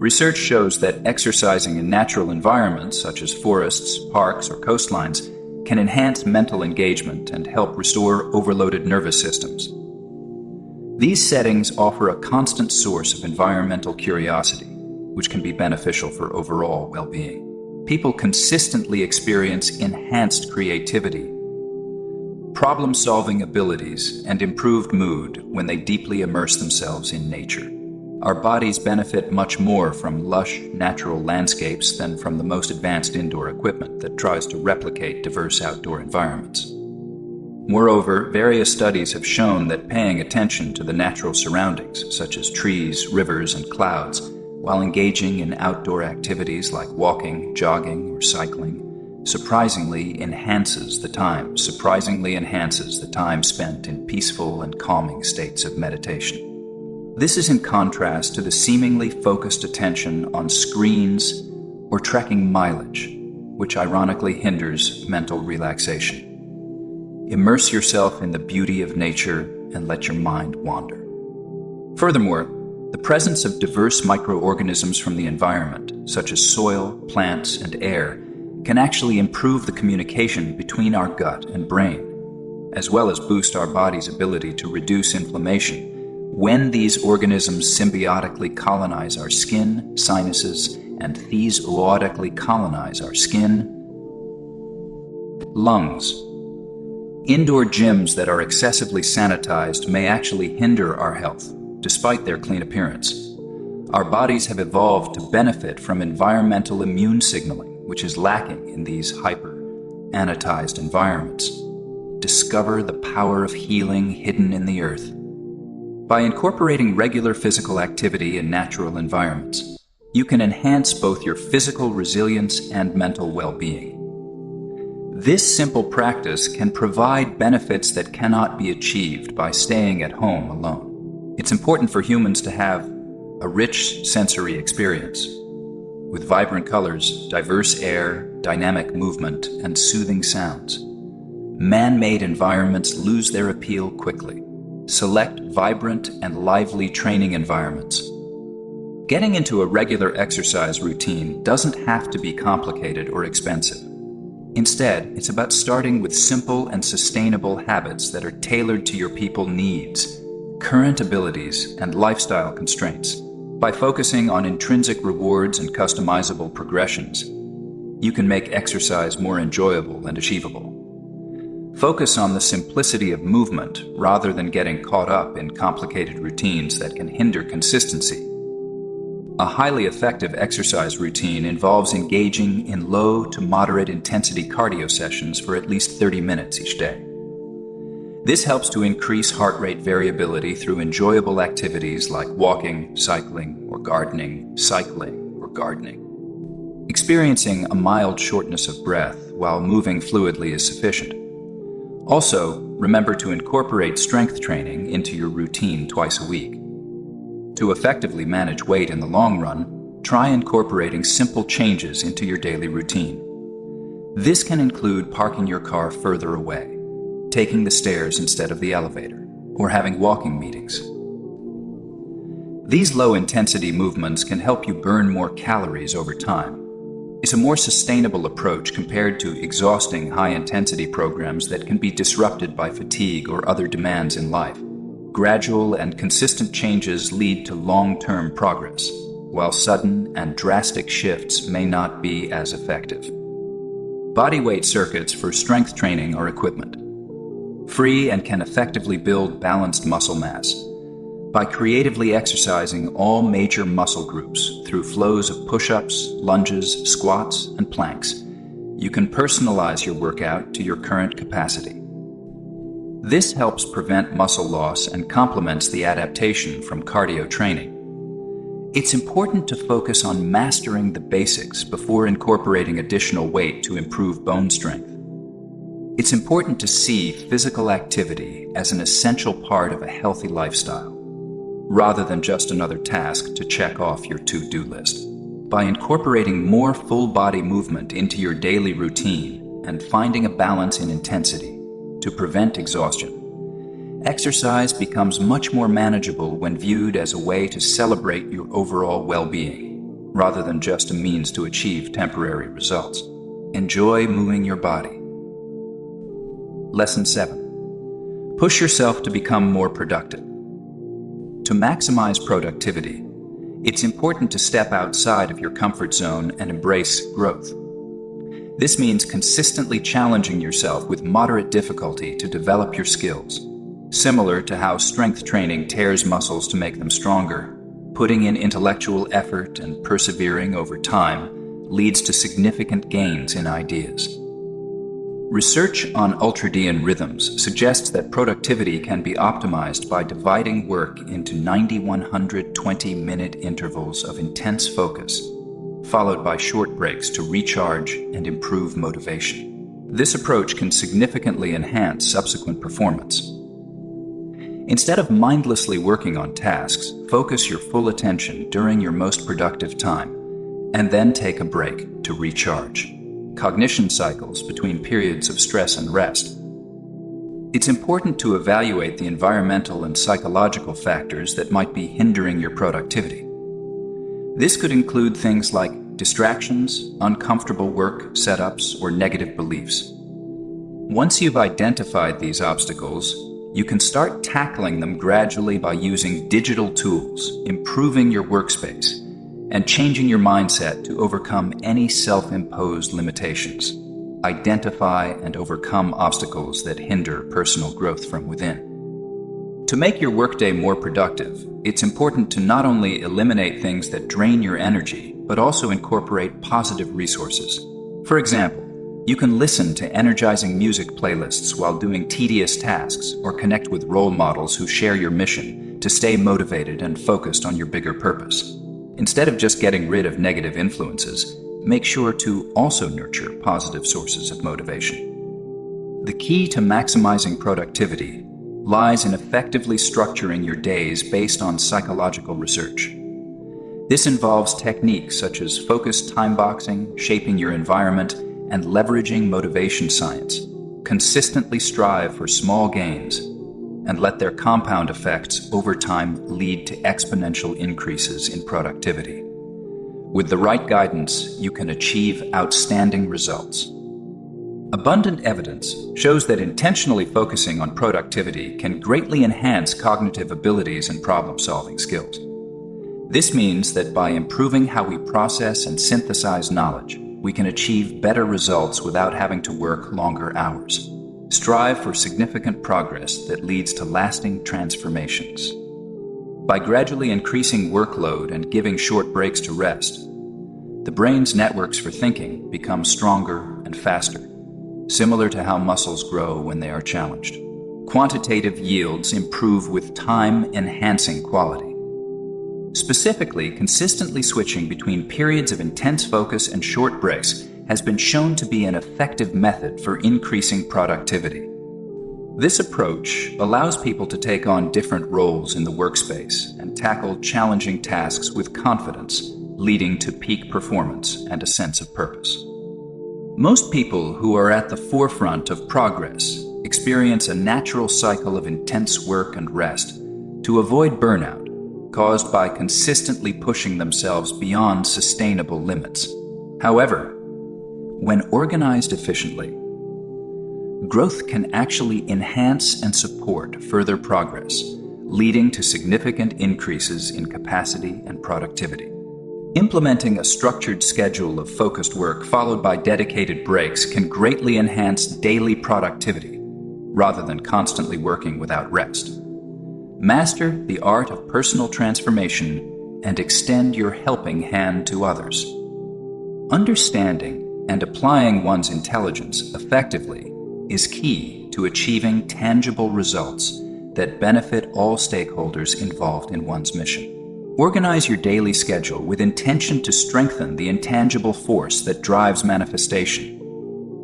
Research shows that exercising in natural environments, such as forests, parks, or coastlines, can enhance mental engagement and help restore overloaded nervous systems. These settings offer a constant source of environmental curiosity, which can be beneficial for overall well-being. People consistently experience enhanced creativity, problem-solving abilities, and improved mood when they deeply immerse themselves in nature. Our bodies benefit much more from lush, natural landscapes than from the most advanced indoor equipment that tries to replicate diverse outdoor environments. Moreover, various studies have shown that paying attention to the natural surroundings, such as trees, rivers, and clouds, while engaging in outdoor activities like walking, jogging, or cycling, surprisingly enhances the time spent in peaceful and calming states of meditation. This is in contrast to the seemingly focused attention on screens or tracking mileage, which ironically hinders mental relaxation. Immerse yourself in the beauty of nature and let your mind wander. Furthermore, The presence of diverse microorganisms from the environment, such as soil, plants, and air, can actually improve the communication between our gut and brain, as well as boost our body's ability to reduce inflammation when these organisms symbiotically colonize our skin, sinuses, and thesootically colonize our skin, lungs. Indoor gyms that are excessively sanitized may actually hinder our health, despite their clean appearance. Our bodies have evolved to benefit from environmental immune signaling, which is lacking in these hyper-anatized environments. Discover the power of healing hidden in the earth. By incorporating regular physical activity in natural environments, you can enhance both your physical resilience and mental well-being. This simple practice can provide benefits that cannot be achieved by staying at home alone. It's important for humans to have a rich sensory experience, with vibrant colors, diverse air, dynamic movement, and soothing sounds. Man-made environments lose their appeal quickly. Select vibrant and lively training environments. Getting into a regular exercise routine doesn't have to be complicated or expensive. Instead, it's about starting with simple and sustainable habits that are tailored to your people's needs, current abilities, and lifestyle constraints. By focusing on intrinsic rewards and customizable progressions, you can make exercise more enjoyable and achievable. Focus on the simplicity of movement rather than getting caught up in complicated routines that can hinder consistency. A highly effective exercise routine involves engaging in low to moderate intensity cardio sessions for at least 30 minutes each day. This helps to increase heart rate variability through enjoyable activities like walking, cycling, or gardening, Experiencing a mild shortness of breath while moving fluidly is sufficient. Also, remember to incorporate strength training into your routine twice a week. To effectively manage weight in the long run, try incorporating simple changes into your daily routine. This can include parking your car further away, taking the stairs instead of the elevator, or having walking meetings. These low-intensity movements can help you burn more calories over time. It's a more sustainable approach compared to exhausting high-intensity programs that can be disrupted by fatigue or other demands in life. Gradual and consistent changes lead to long-term progress, while sudden and drastic shifts may not be as effective. Bodyweight circuits for strength training are equipment, free and can effectively build balanced muscle mass. By creatively exercising all major muscle groups through flows of push-ups, lunges, squats, and planks, you can personalize your workout to your current capacity. This helps prevent muscle loss and complements the adaptation from cardio training. It's important to focus on mastering the basics before incorporating additional weight to improve bone strength. It's important to see physical activity as an essential part of a healthy lifestyle, rather than just another task to check off your to-do list. By incorporating more full-body movement into your daily routine and finding a balance in intensity to prevent exhaustion, exercise becomes much more manageable when viewed as a way to celebrate your overall well-being, rather than just a means to achieve temporary results. Enjoy moving your body. Lesson 7. Push yourself to become more productive. To maximize productivity, it's important to step outside of your comfort zone and embrace growth. This means consistently challenging yourself with moderate difficulty to develop your skills. Similar to how strength training tears muscles to make them stronger, putting in intellectual effort and persevering over time leads to significant gains in ideas. Research on ultradian rhythms suggests that productivity can be optimized by dividing work into 90-100 20-minute intervals of intense focus, followed by short breaks to recharge and improve motivation. This approach can significantly enhance subsequent performance. Instead of mindlessly working on tasks, focus your full attention during your most productive time, and then take a break to recharge. Cognition cycles between periods of stress and rest. It's important to evaluate the environmental and psychological factors that might be hindering your productivity. This could include things like distractions, uncomfortable work setups, or negative beliefs. Once you've identified these obstacles, you can start tackling them gradually by using digital tools, improving your workspace, and changing your mindset to overcome any self-imposed limitations. Identify and overcome obstacles that hinder personal growth from within. To make your workday more productive, it's important to not only eliminate things that drain your energy, but also incorporate positive resources. For example, you can listen to energizing music playlists while doing tedious tasks, or connect with role models who share your mission to stay motivated and focused on your bigger purpose. Instead of just getting rid of negative influences, make sure to also nurture positive sources of motivation. The key to maximizing productivity lies in effectively structuring your days based on psychological research. This involves techniques such as focused time boxing, shaping your environment, and leveraging motivation science. Consistently strive for small gains and let their compound effects over time lead to exponential increases in productivity. With the right guidance, you can achieve outstanding results. Abundant evidence shows that intentionally focusing on productivity can greatly enhance cognitive abilities and problem-solving skills. This means that by improving how we process and synthesize knowledge, we can achieve better results without having to work longer hours. Strive for significant progress that leads to lasting transformations. By gradually increasing workload and giving short breaks to rest, the brain's networks for thinking become stronger and faster, similar to how muscles grow when they are challenged. Quantitative yields improve with time-enhancing quality. Specifically, consistently switching between periods of intense focus and short breaks has been shown to be an effective method for increasing productivity. This approach allows people to take on different roles in the workspace and tackle challenging tasks with confidence, leading to peak performance and a sense of purpose. Most people who are at the forefront of progress experience a natural cycle of intense work and rest to avoid burnout caused by consistently pushing themselves beyond sustainable limits. However, when organized efficiently, growth can actually enhance and support further progress, leading to significant increases in capacity and productivity. Implementing a structured schedule of focused work followed by dedicated breaks can greatly enhance daily productivity, rather than constantly working without rest. Master the art of personal transformation and extend your helping hand to others. Understanding and applying one's intelligence effectively is key to achieving tangible results that benefit all stakeholders involved in one's mission. Organize your daily schedule with intention to strengthen the intangible force that drives manifestation,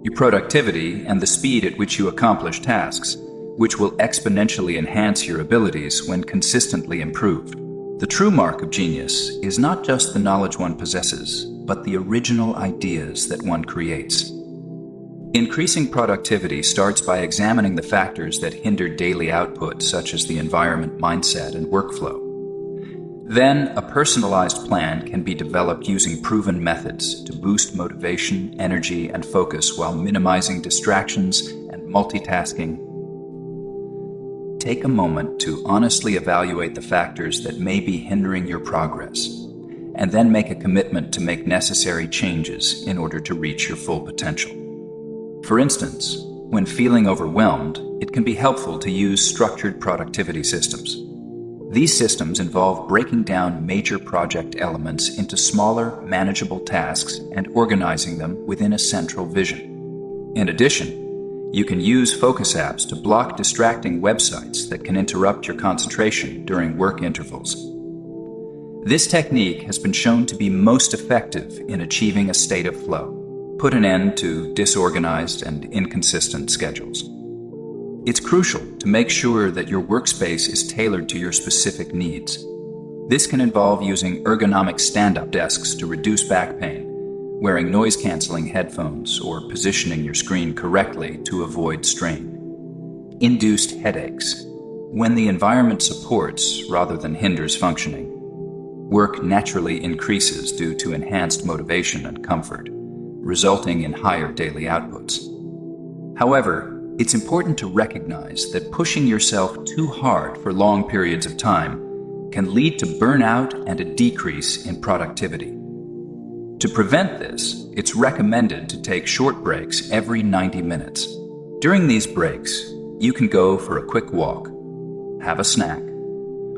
your productivity, and the speed at which you accomplish tasks, which will exponentially enhance your abilities when consistently improved. The true mark of genius is not just the knowledge one possesses, but the original ideas that one creates. Increasing productivity starts by examining the factors that hinder daily output, such as the environment, mindset, and workflow. Then, a personalized plan can be developed using proven methods to boost motivation, energy, and focus while minimizing distractions and multitasking. Take a moment to honestly evaluate the factors that may be hindering your progress, and then make a commitment to make necessary changes in order to reach your full potential. For instance, when feeling overwhelmed, it can be helpful to use structured productivity systems. These systems involve breaking down major project elements into smaller, manageable tasks and organizing them within a central vision. In addition, you can use focus apps to block distracting websites that can interrupt your concentration during work intervals. This technique has been shown to be most effective in achieving a state of flow. Put an end to disorganized and inconsistent schedules. It's crucial to make sure that your workspace is tailored to your specific needs. This can involve using ergonomic stand-up desks to reduce back pain, wearing noise-canceling headphones, or positioning your screen correctly to avoid strain. induced headaches, when the environment supports rather than hinders functioning. Work naturally increases due to enhanced motivation and comfort, resulting in higher daily outputs. However, it's important to recognize that pushing yourself too hard for long periods of time can lead to burnout and a decrease in productivity. To prevent this, it's recommended to take short breaks every 90 minutes. During these breaks, you can go for a quick walk, have a snack,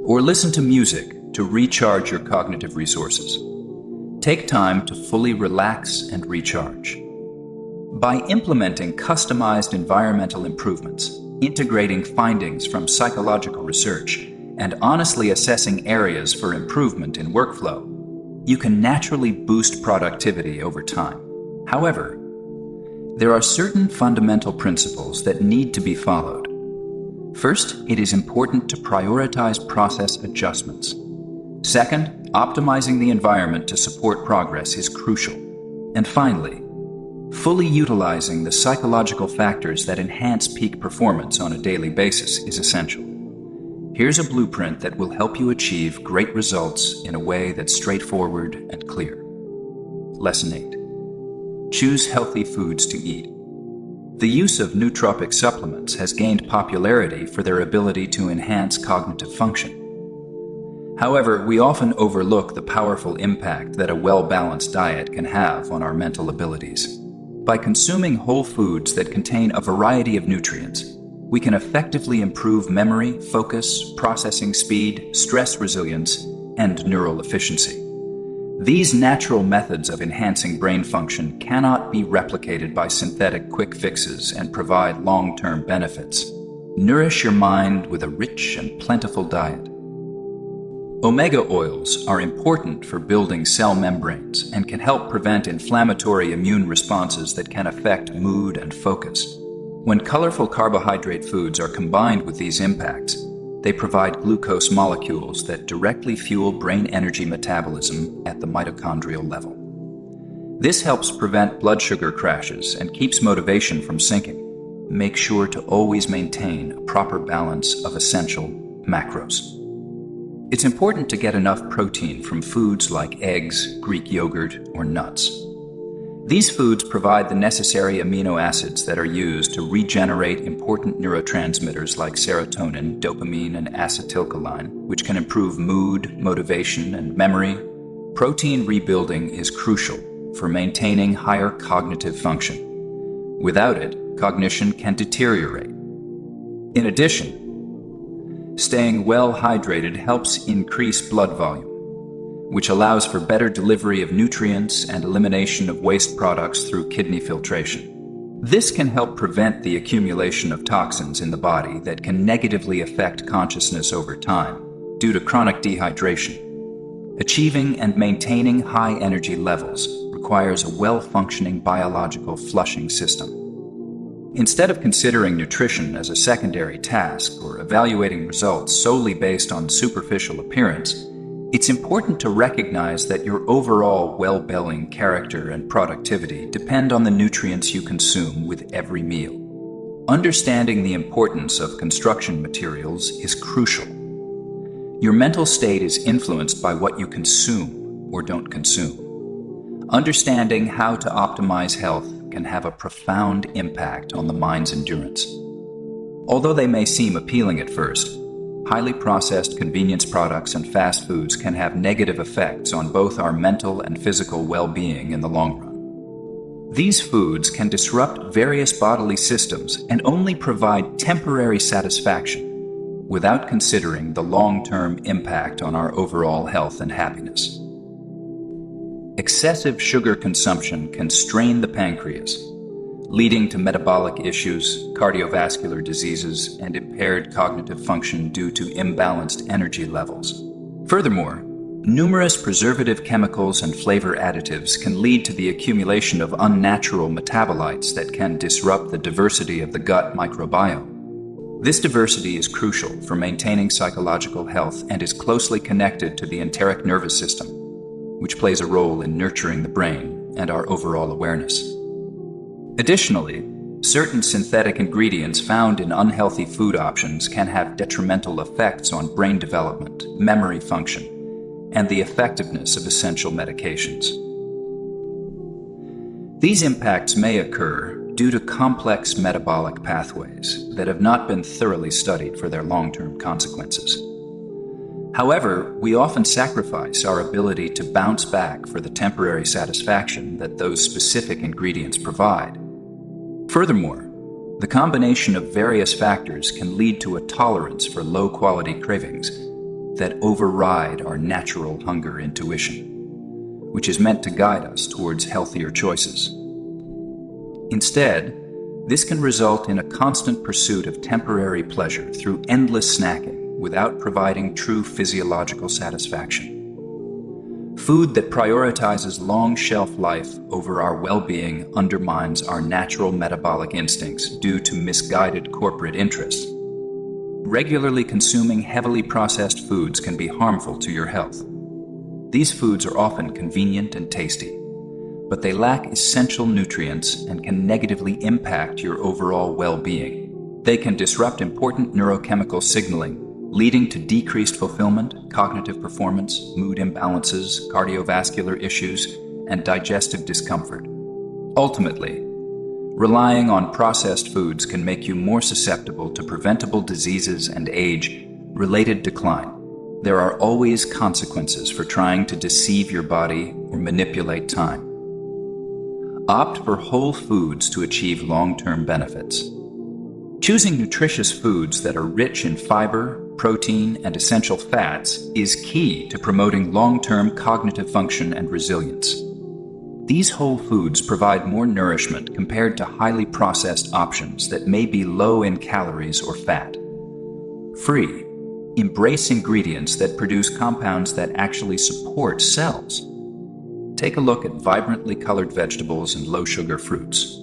or listen to music to recharge your cognitive resources. Take time to fully relax and recharge. By implementing customized environmental improvements, integrating findings from psychological research, and honestly assessing areas for improvement in workflow, you can naturally boost productivity over time. However, there are certain fundamental principles that need to be followed. First, it is important to prioritize process adjustments. Second, optimizing the environment to support progress is crucial. And finally, fully utilizing the psychological factors that enhance peak performance on a daily basis is essential. Here's a blueprint that will help you achieve great results in a way that's straightforward and clear. Lesson 8. Choose healthy foods to eat. The use of nootropic supplements has gained popularity for their ability to enhance cognitive function. However, we often overlook the powerful impact that a well-balanced diet can have on our mental abilities. By consuming whole foods that contain a variety of nutrients, we can effectively improve memory, focus, processing speed, stress resilience, and neural efficiency. These natural methods of enhancing brain function cannot be replicated by synthetic quick fixes and provide long-term benefits. Nourish your mind with a rich and plentiful diet. Omega oils are important for building cell membranes and can help prevent inflammatory immune responses that can affect mood and focus. When colorful carbohydrate foods are combined with these impacts, they provide glucose molecules that directly fuel brain energy metabolism at the mitochondrial level. This helps prevent blood sugar crashes and keeps motivation from sinking. Make sure to always maintain a proper balance of essential macros. It's important to get enough protein from foods like eggs, Greek yogurt, or nuts. These foods provide the necessary amino acids that are used to regenerate important neurotransmitters like serotonin, dopamine, and acetylcholine, which can improve mood, motivation, and memory. Protein rebuilding is crucial for maintaining higher cognitive function. Without it, cognition can deteriorate. In addition, staying well hydrated helps increase blood volume, which allows for better delivery of nutrients and elimination of waste products through kidney filtration. This can help prevent the accumulation of toxins in the body that can negatively affect consciousness over time due to chronic dehydration. Achieving and maintaining high energy levels requires a well-functioning biological flushing system. Instead of considering nutrition as a secondary task or evaluating results solely based on superficial appearance, it's important to recognize that your overall well-being, character, and productivity depend on the nutrients you consume with every meal. Understanding the importance of construction materials is crucial. Your mental state is influenced by what you consume or don't consume. Understanding how to optimize health can have a profound impact on the mind's endurance. Although they may seem appealing at first, highly processed convenience products and fast foods can have negative effects on both our mental and physical well-being in the long run. These foods can disrupt various bodily systems and only provide temporary satisfaction without considering the long-term impact on our overall health and happiness. Excessive sugar consumption can strain the pancreas, leading to metabolic issues, cardiovascular diseases, and impaired cognitive function due to imbalanced energy levels. Furthermore, numerous preservative chemicals and flavor additives can lead to the accumulation of unnatural metabolites that can disrupt the diversity of the gut microbiome. This diversity is crucial for maintaining psychological health and is closely connected to the enteric nervous system, which plays a role in nurturing the brain and our overall awareness. Additionally, Certain synthetic ingredients found in unhealthy food options can have detrimental effects on brain development, memory function, and the effectiveness of essential medications. These impacts may occur due to complex metabolic pathways that have not been thoroughly studied for their long-term consequences. However, we often sacrifice our ability to bounce back for the temporary satisfaction that those specific ingredients provide. Furthermore, the combination of various factors can lead to a tolerance for low-quality cravings that override our natural hunger intuition, which is meant to guide us towards healthier choices. Instead, this can result in a constant pursuit of temporary pleasure through endless snacking without providing true physiological satisfaction. Food that prioritizes long shelf life over our well-being undermines our natural metabolic instincts due to misguided corporate interests. Regularly consuming heavily processed foods can be harmful to your health. These foods are often convenient and tasty, but they lack essential nutrients and can negatively impact your overall well-being. They can disrupt important neurochemical signaling, leading to decreased fulfillment, cognitive performance, mood imbalances, cardiovascular issues, and digestive discomfort. Ultimately, relying on processed foods can make you more susceptible to preventable diseases and age-related decline. There are always consequences for trying to deceive your body or manipulate time. Opt for whole foods to achieve long-term benefits. Choosing nutritious foods that are rich in fiber, protein, and essential fats is key to promoting long-term cognitive function and resilience. These whole foods provide more nourishment compared to highly processed options that may be low in calories or fat. Free. Embrace ingredients that produce compounds that actually support cells. Take a look at vibrantly colored vegetables and low-sugar fruits.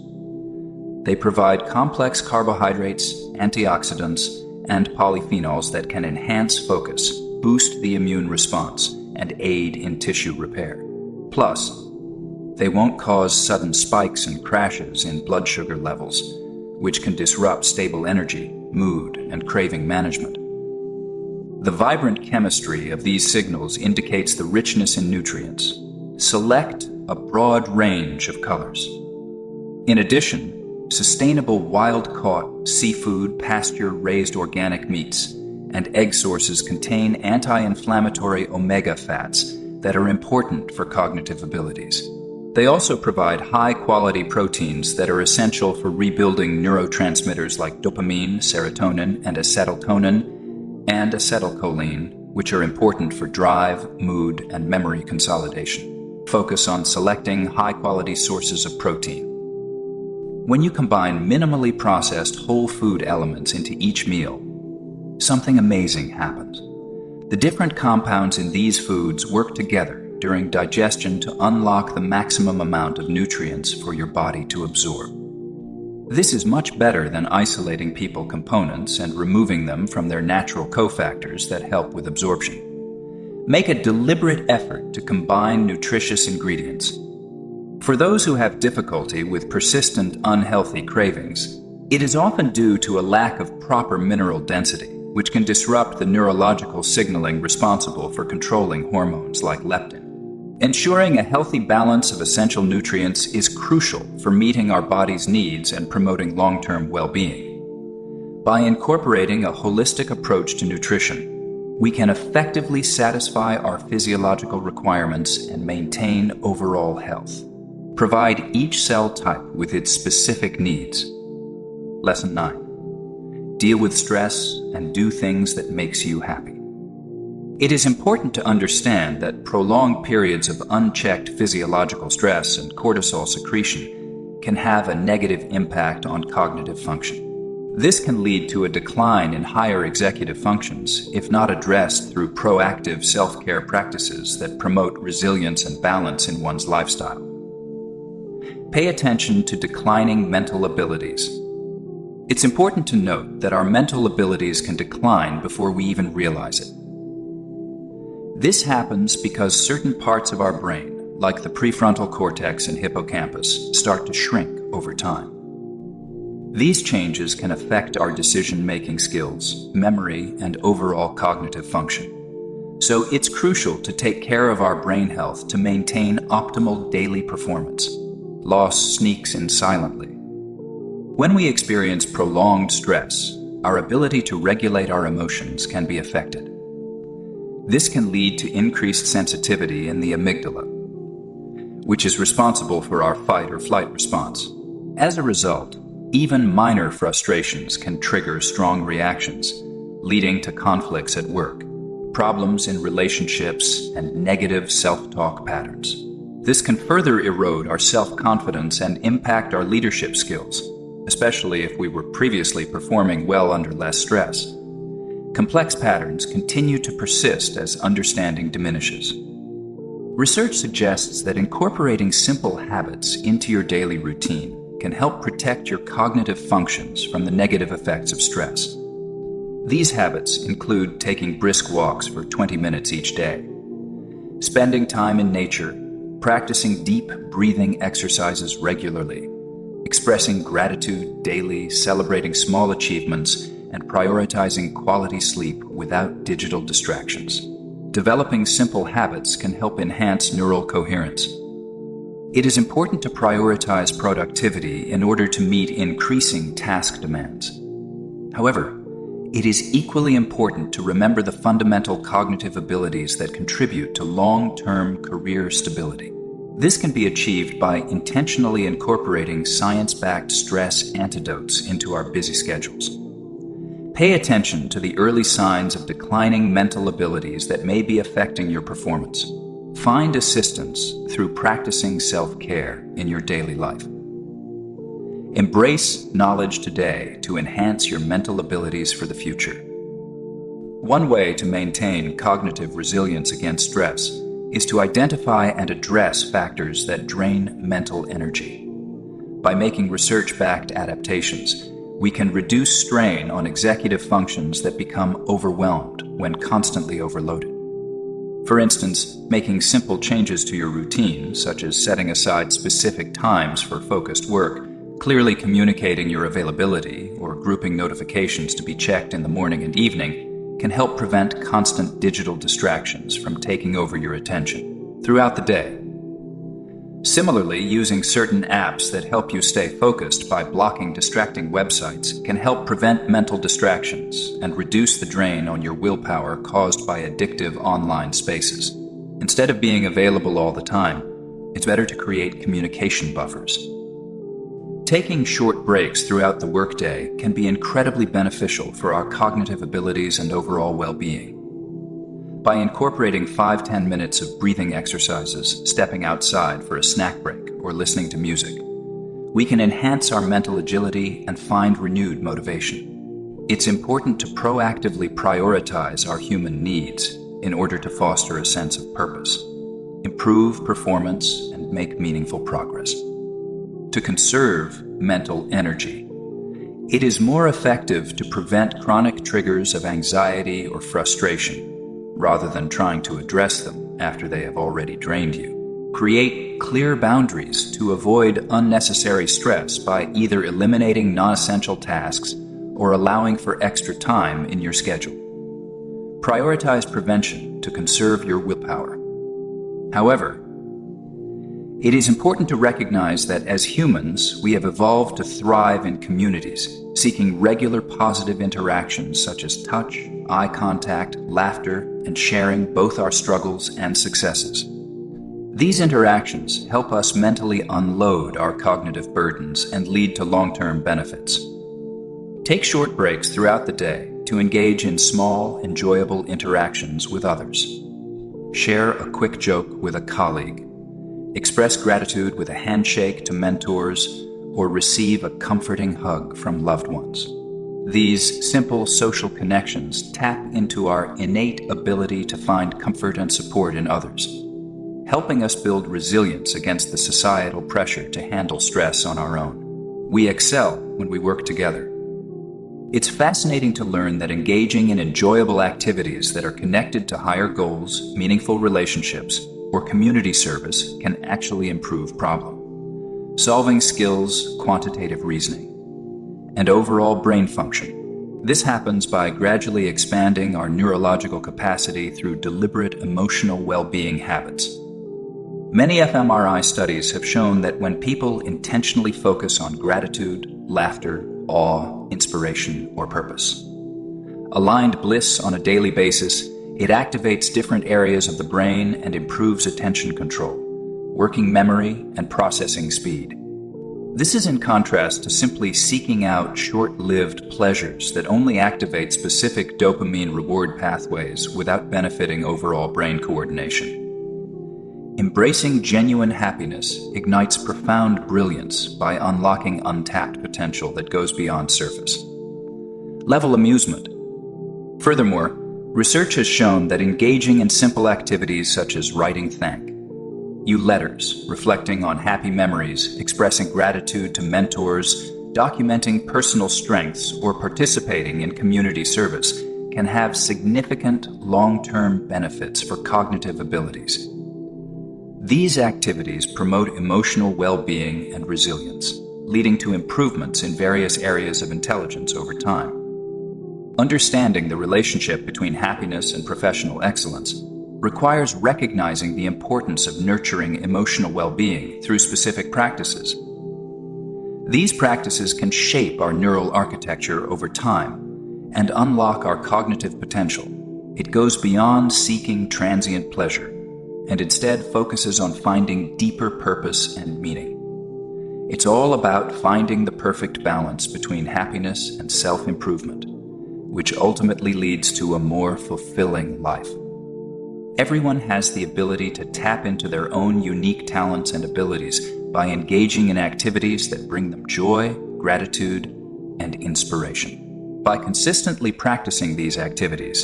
They provide complex carbohydrates, antioxidants, and polyphenols that can enhance focus, boost the immune response, and aid in tissue repair. Plus, they won't cause sudden spikes and crashes in blood sugar levels, which can disrupt stable energy, mood, and craving management. The vibrant chemistry of these signals indicates the richness in nutrients. Select a broad range of colors. In addition, sustainable wild-caught seafood, pasture-raised organic meats, and egg sources contain anti-inflammatory omega fats that are important for cognitive abilities. They also provide high-quality proteins that are essential for rebuilding neurotransmitters like dopamine, serotonin, and acetylcholine, which are important for drive, mood, and memory consolidation. Focus on selecting high-quality sources of protein. When you combine minimally processed whole food elements into each meal, something amazing happens. The different compounds in these foods work together during digestion to unlock the maximum amount of nutrients for your body to absorb. This is much better than isolating people components and removing them from their natural cofactors that help with absorption. Make a deliberate effort to combine nutritious ingredients. For those who have difficulty with persistent unhealthy cravings, it is often due to a lack of proper mineral density, which can disrupt the neurological signaling responsible for controlling hormones like leptin. Ensuring a healthy balance of essential nutrients is crucial for meeting our body's needs and promoting long-term well-being. By incorporating a holistic approach to nutrition, we can effectively satisfy our physiological requirements and maintain overall health. Provide each cell type with its specific needs. Lesson 9. Deal with stress and do things that makes you happy. It is important to understand that prolonged periods of unchecked physiological stress and cortisol secretion can have a negative impact on cognitive function. This can lead to a decline in higher executive functions if not addressed through proactive self-care practices that promote resilience and balance in one's lifestyle. Pay attention to declining mental abilities. It's important to note that our mental abilities can decline before we even realize it. This happens because certain parts of our brain, like the prefrontal cortex and hippocampus, start to shrink over time. These changes can affect our decision-making skills, memory, and overall cognitive function. So it's crucial to take care of our brain health to maintain optimal daily performance. Loss sneaks in silently. When we experience prolonged stress, our ability to regulate our emotions can be affected. This can lead to increased sensitivity in the amygdala, which is responsible for our fight or flight response. As a result, even minor frustrations can trigger strong reactions, leading to conflicts at work, problems in relationships, and negative self-talk patterns. This can further erode our self-confidence and impact our leadership skills, especially if we were previously performing well under less stress. Complex patterns continue to persist as understanding diminishes. Research suggests that incorporating simple habits into your daily routine can help protect your cognitive functions from the negative effects of stress. These habits include taking brisk walks for 20 minutes each day, spending time in nature, practicing deep breathing exercises regularly, expressing gratitude daily, celebrating small achievements, and prioritizing quality sleep without digital distractions. Developing simple habits can help enhance neural coherence. It is important to prioritize productivity in order to meet increasing task demands. However, it is equally important to remember the fundamental cognitive abilities that contribute to long-term career stability. This can be achieved by intentionally incorporating science-backed stress antidotes into our busy schedules. Pay attention to the early signs of declining mental abilities that may be affecting your performance. Find assistance through practicing self-care in your daily life. Embrace knowledge today to enhance your mental abilities for the future. One way to maintain cognitive resilience against stress is to identify and address factors that drain mental energy. By making research-backed adaptations, we can reduce strain on executive functions that become overwhelmed when constantly overloaded. For instance, making simple changes to your routine, such as setting aside specific times for focused work, clearly communicating your availability, or grouping notifications to be checked in the morning and evening, can help prevent constant digital distractions from taking over your attention throughout the day. Similarly, using certain apps that help you stay focused by blocking distracting websites can help prevent mental distractions and reduce the drain on your willpower caused by addictive online spaces. Instead of being available all the time, it's better to create communication buffers. Taking short breaks throughout the workday can be incredibly beneficial for our cognitive abilities and overall well-being. By incorporating 5-10 minutes of breathing exercises, stepping outside for a snack break, or listening to music, we can enhance our mental agility and find renewed motivation. It's important to proactively prioritize our human needs in order to foster a sense of purpose, improve performance, and make meaningful progress. To conserve mental energy, it is more effective to prevent chronic triggers of anxiety or frustration rather than trying to address them after they have already drained you. Create clear boundaries to avoid unnecessary stress by either eliminating non-essential tasks or allowing for extra time in your schedule. Prioritize prevention to conserve your willpower. However, it is important to recognize that as humans, we have evolved to thrive in communities, seeking regular positive interactions such as touch, eye contact, laughter, and sharing both our struggles and successes. These interactions help us mentally unload our cognitive burdens and lead to long-term benefits. Take short breaks throughout the day to engage in small, enjoyable interactions with others. Share a quick joke with a colleague. Express gratitude with a handshake to mentors, or receive a comforting hug from loved ones. These simple social connections tap into our innate ability to find comfort and support in others, helping us build resilience against the societal pressure to handle stress on our own. We excel when we work together. It's fascinating to learn that engaging in enjoyable activities that are connected to higher goals, meaningful relationships, or community service can actually improve problem-solving skills, quantitative reasoning, and overall brain function. This happens by gradually expanding our neurological capacity through deliberate emotional well-being habits. Many fMRI studies have shown that when people intentionally focus on gratitude, laughter, awe, inspiration, or purpose, aligned bliss on a daily basis, it activates different areas of the brain and improves attention control, working memory, and processing speed. This is in contrast to simply seeking out short-lived pleasures that only activate specific dopamine reward pathways without benefiting overall brain coordination. Embracing genuine happiness ignites profound brilliance by unlocking untapped potential that goes beyond surface level amusement. Furthermore, research has shown that engaging in simple activities such as writing thank you letters, reflecting on happy memories, expressing gratitude to mentors, documenting personal strengths, or participating in community service can have significant long-term benefits for cognitive abilities. These activities promote emotional well-being and resilience, leading to improvements in various areas of intelligence over time. Understanding the relationship between happiness and professional excellence requires recognizing the importance of nurturing emotional well-being through specific practices. These practices can shape our neural architecture over time and unlock our cognitive potential. It goes beyond seeking transient pleasure and instead focuses on finding deeper purpose and meaning. It's all about finding the perfect balance between happiness and self-improvement, which ultimately leads to a more fulfilling life. Everyone has the ability to tap into their own unique talents and abilities by engaging in activities that bring them joy, gratitude, and inspiration. By consistently practicing these activities,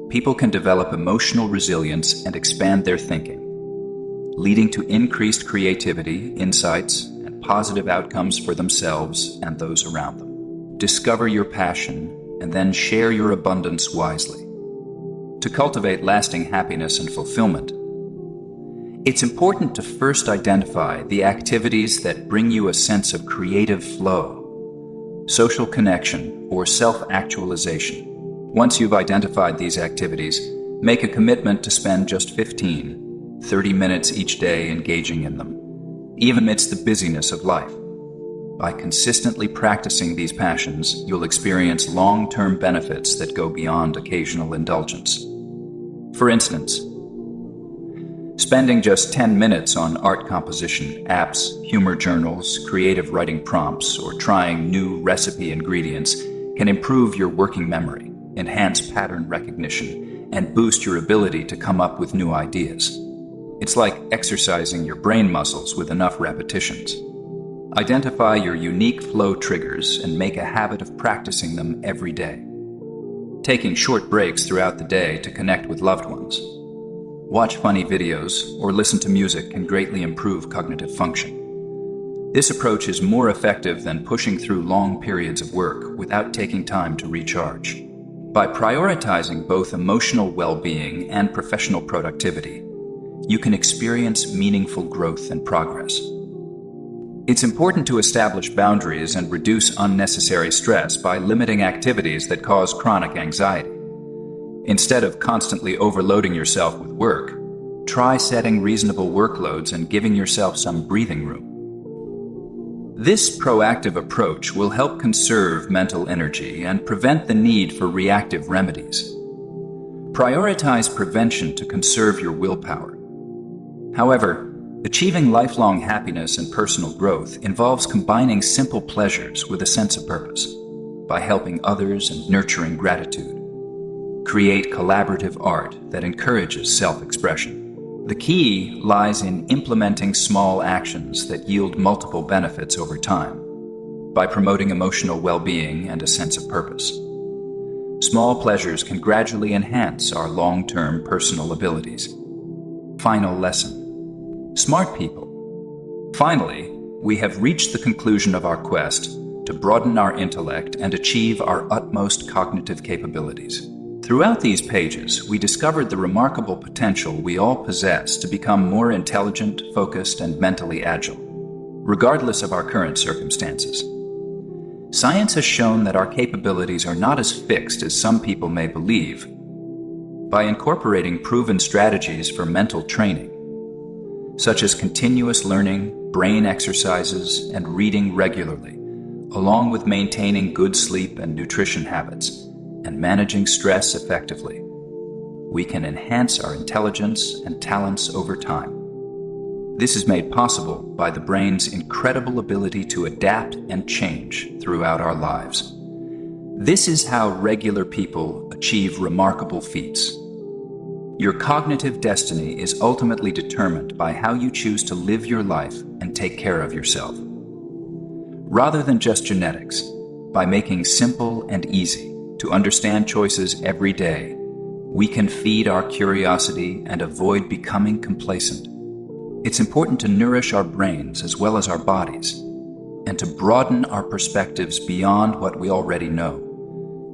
people can develop emotional resilience and expand their thinking, leading to increased creativity, insights, and positive outcomes for themselves and those around them. Discover your passion and then share your abundance wisely. To cultivate lasting happiness and fulfillment, it's important to first identify the activities that bring you a sense of creative flow, social connection, or self-actualization. Once you've identified these activities, make a commitment to spend just 15-30 minutes each day engaging in them, even amidst the busyness of life. By consistently practicing these passions, you'll experience long-term benefits that go beyond occasional indulgence. For instance, spending just 10 minutes on art composition apps, humor journals, creative writing prompts, or trying new recipe ingredients can improve your working memory, enhance pattern recognition, and boost your ability to come up with new ideas. It's like exercising your brain muscles with enough repetitions. Identify your unique flow triggers and make a habit of practicing them every day. Taking short breaks throughout the day to connect with loved ones, watch funny videos, or listen to music can greatly improve cognitive function. This approach is more effective than pushing through long periods of work without taking time to recharge. By prioritizing both emotional well-being and professional productivity, you can experience meaningful growth and progress. It's important to establish boundaries and reduce unnecessary stress by limiting activities that cause chronic anxiety. Instead of constantly overloading yourself with work, try setting reasonable workloads and giving yourself some breathing room. This proactive approach will help conserve mental energy and prevent the need for reactive remedies. Prioritize prevention to conserve your willpower. However, achieving lifelong happiness and personal growth involves combining simple pleasures with a sense of purpose. By helping others and nurturing gratitude, create collaborative art that encourages self-expression. The key lies in implementing small actions that yield multiple benefits over time. By promoting emotional well-being and a sense of purpose, small pleasures can gradually enhance our long-term personal abilities. Final lesson. Smart people. Finally, we have reached the conclusion of our quest to broaden our intellect and achieve our utmost cognitive capabilities. Throughout these pages, we discovered the remarkable potential we all possess to become more intelligent, focused, and mentally agile, regardless of our current circumstances. Science has shown that our capabilities are not as fixed as some people may believe. By incorporating proven strategies for mental training, such as continuous learning, brain exercises, and reading regularly, along with maintaining good sleep and nutrition habits, and managing stress effectively, we can enhance our intelligence and talents over time. This is made possible by the brain's incredible ability to adapt and change throughout our lives. This is how regular people achieve remarkable feats. Your cognitive destiny is ultimately determined by how you choose to live your life and take care of yourself. Rather than just genetics, by making simple and easy to understand choices every day, we can feed our curiosity and avoid becoming complacent. It's important to nourish our brains as well as our bodies, and to broaden our perspectives beyond what we already know.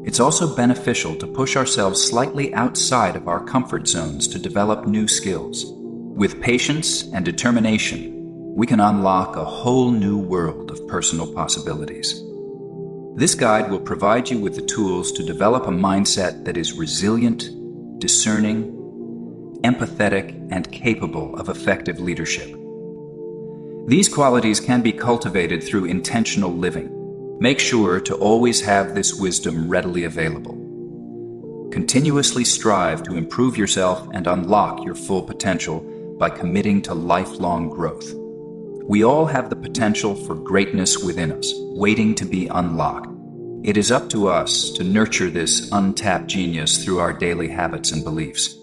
It's also beneficial to push ourselves slightly outside of our comfort zones to develop new skills. With patience and determination, we can unlock a whole new world of personal possibilities. This guide will provide you with the tools to develop a mindset that is resilient, discerning, empathetic, and capable of effective leadership. These qualities can be cultivated through intentional living. Make sure to always have this wisdom readily available. Continuously strive to improve yourself and unlock your full potential by committing to lifelong growth. We all have the potential for greatness within us, waiting to be unlocked. It is up to us to nurture this untapped genius through our daily habits and beliefs.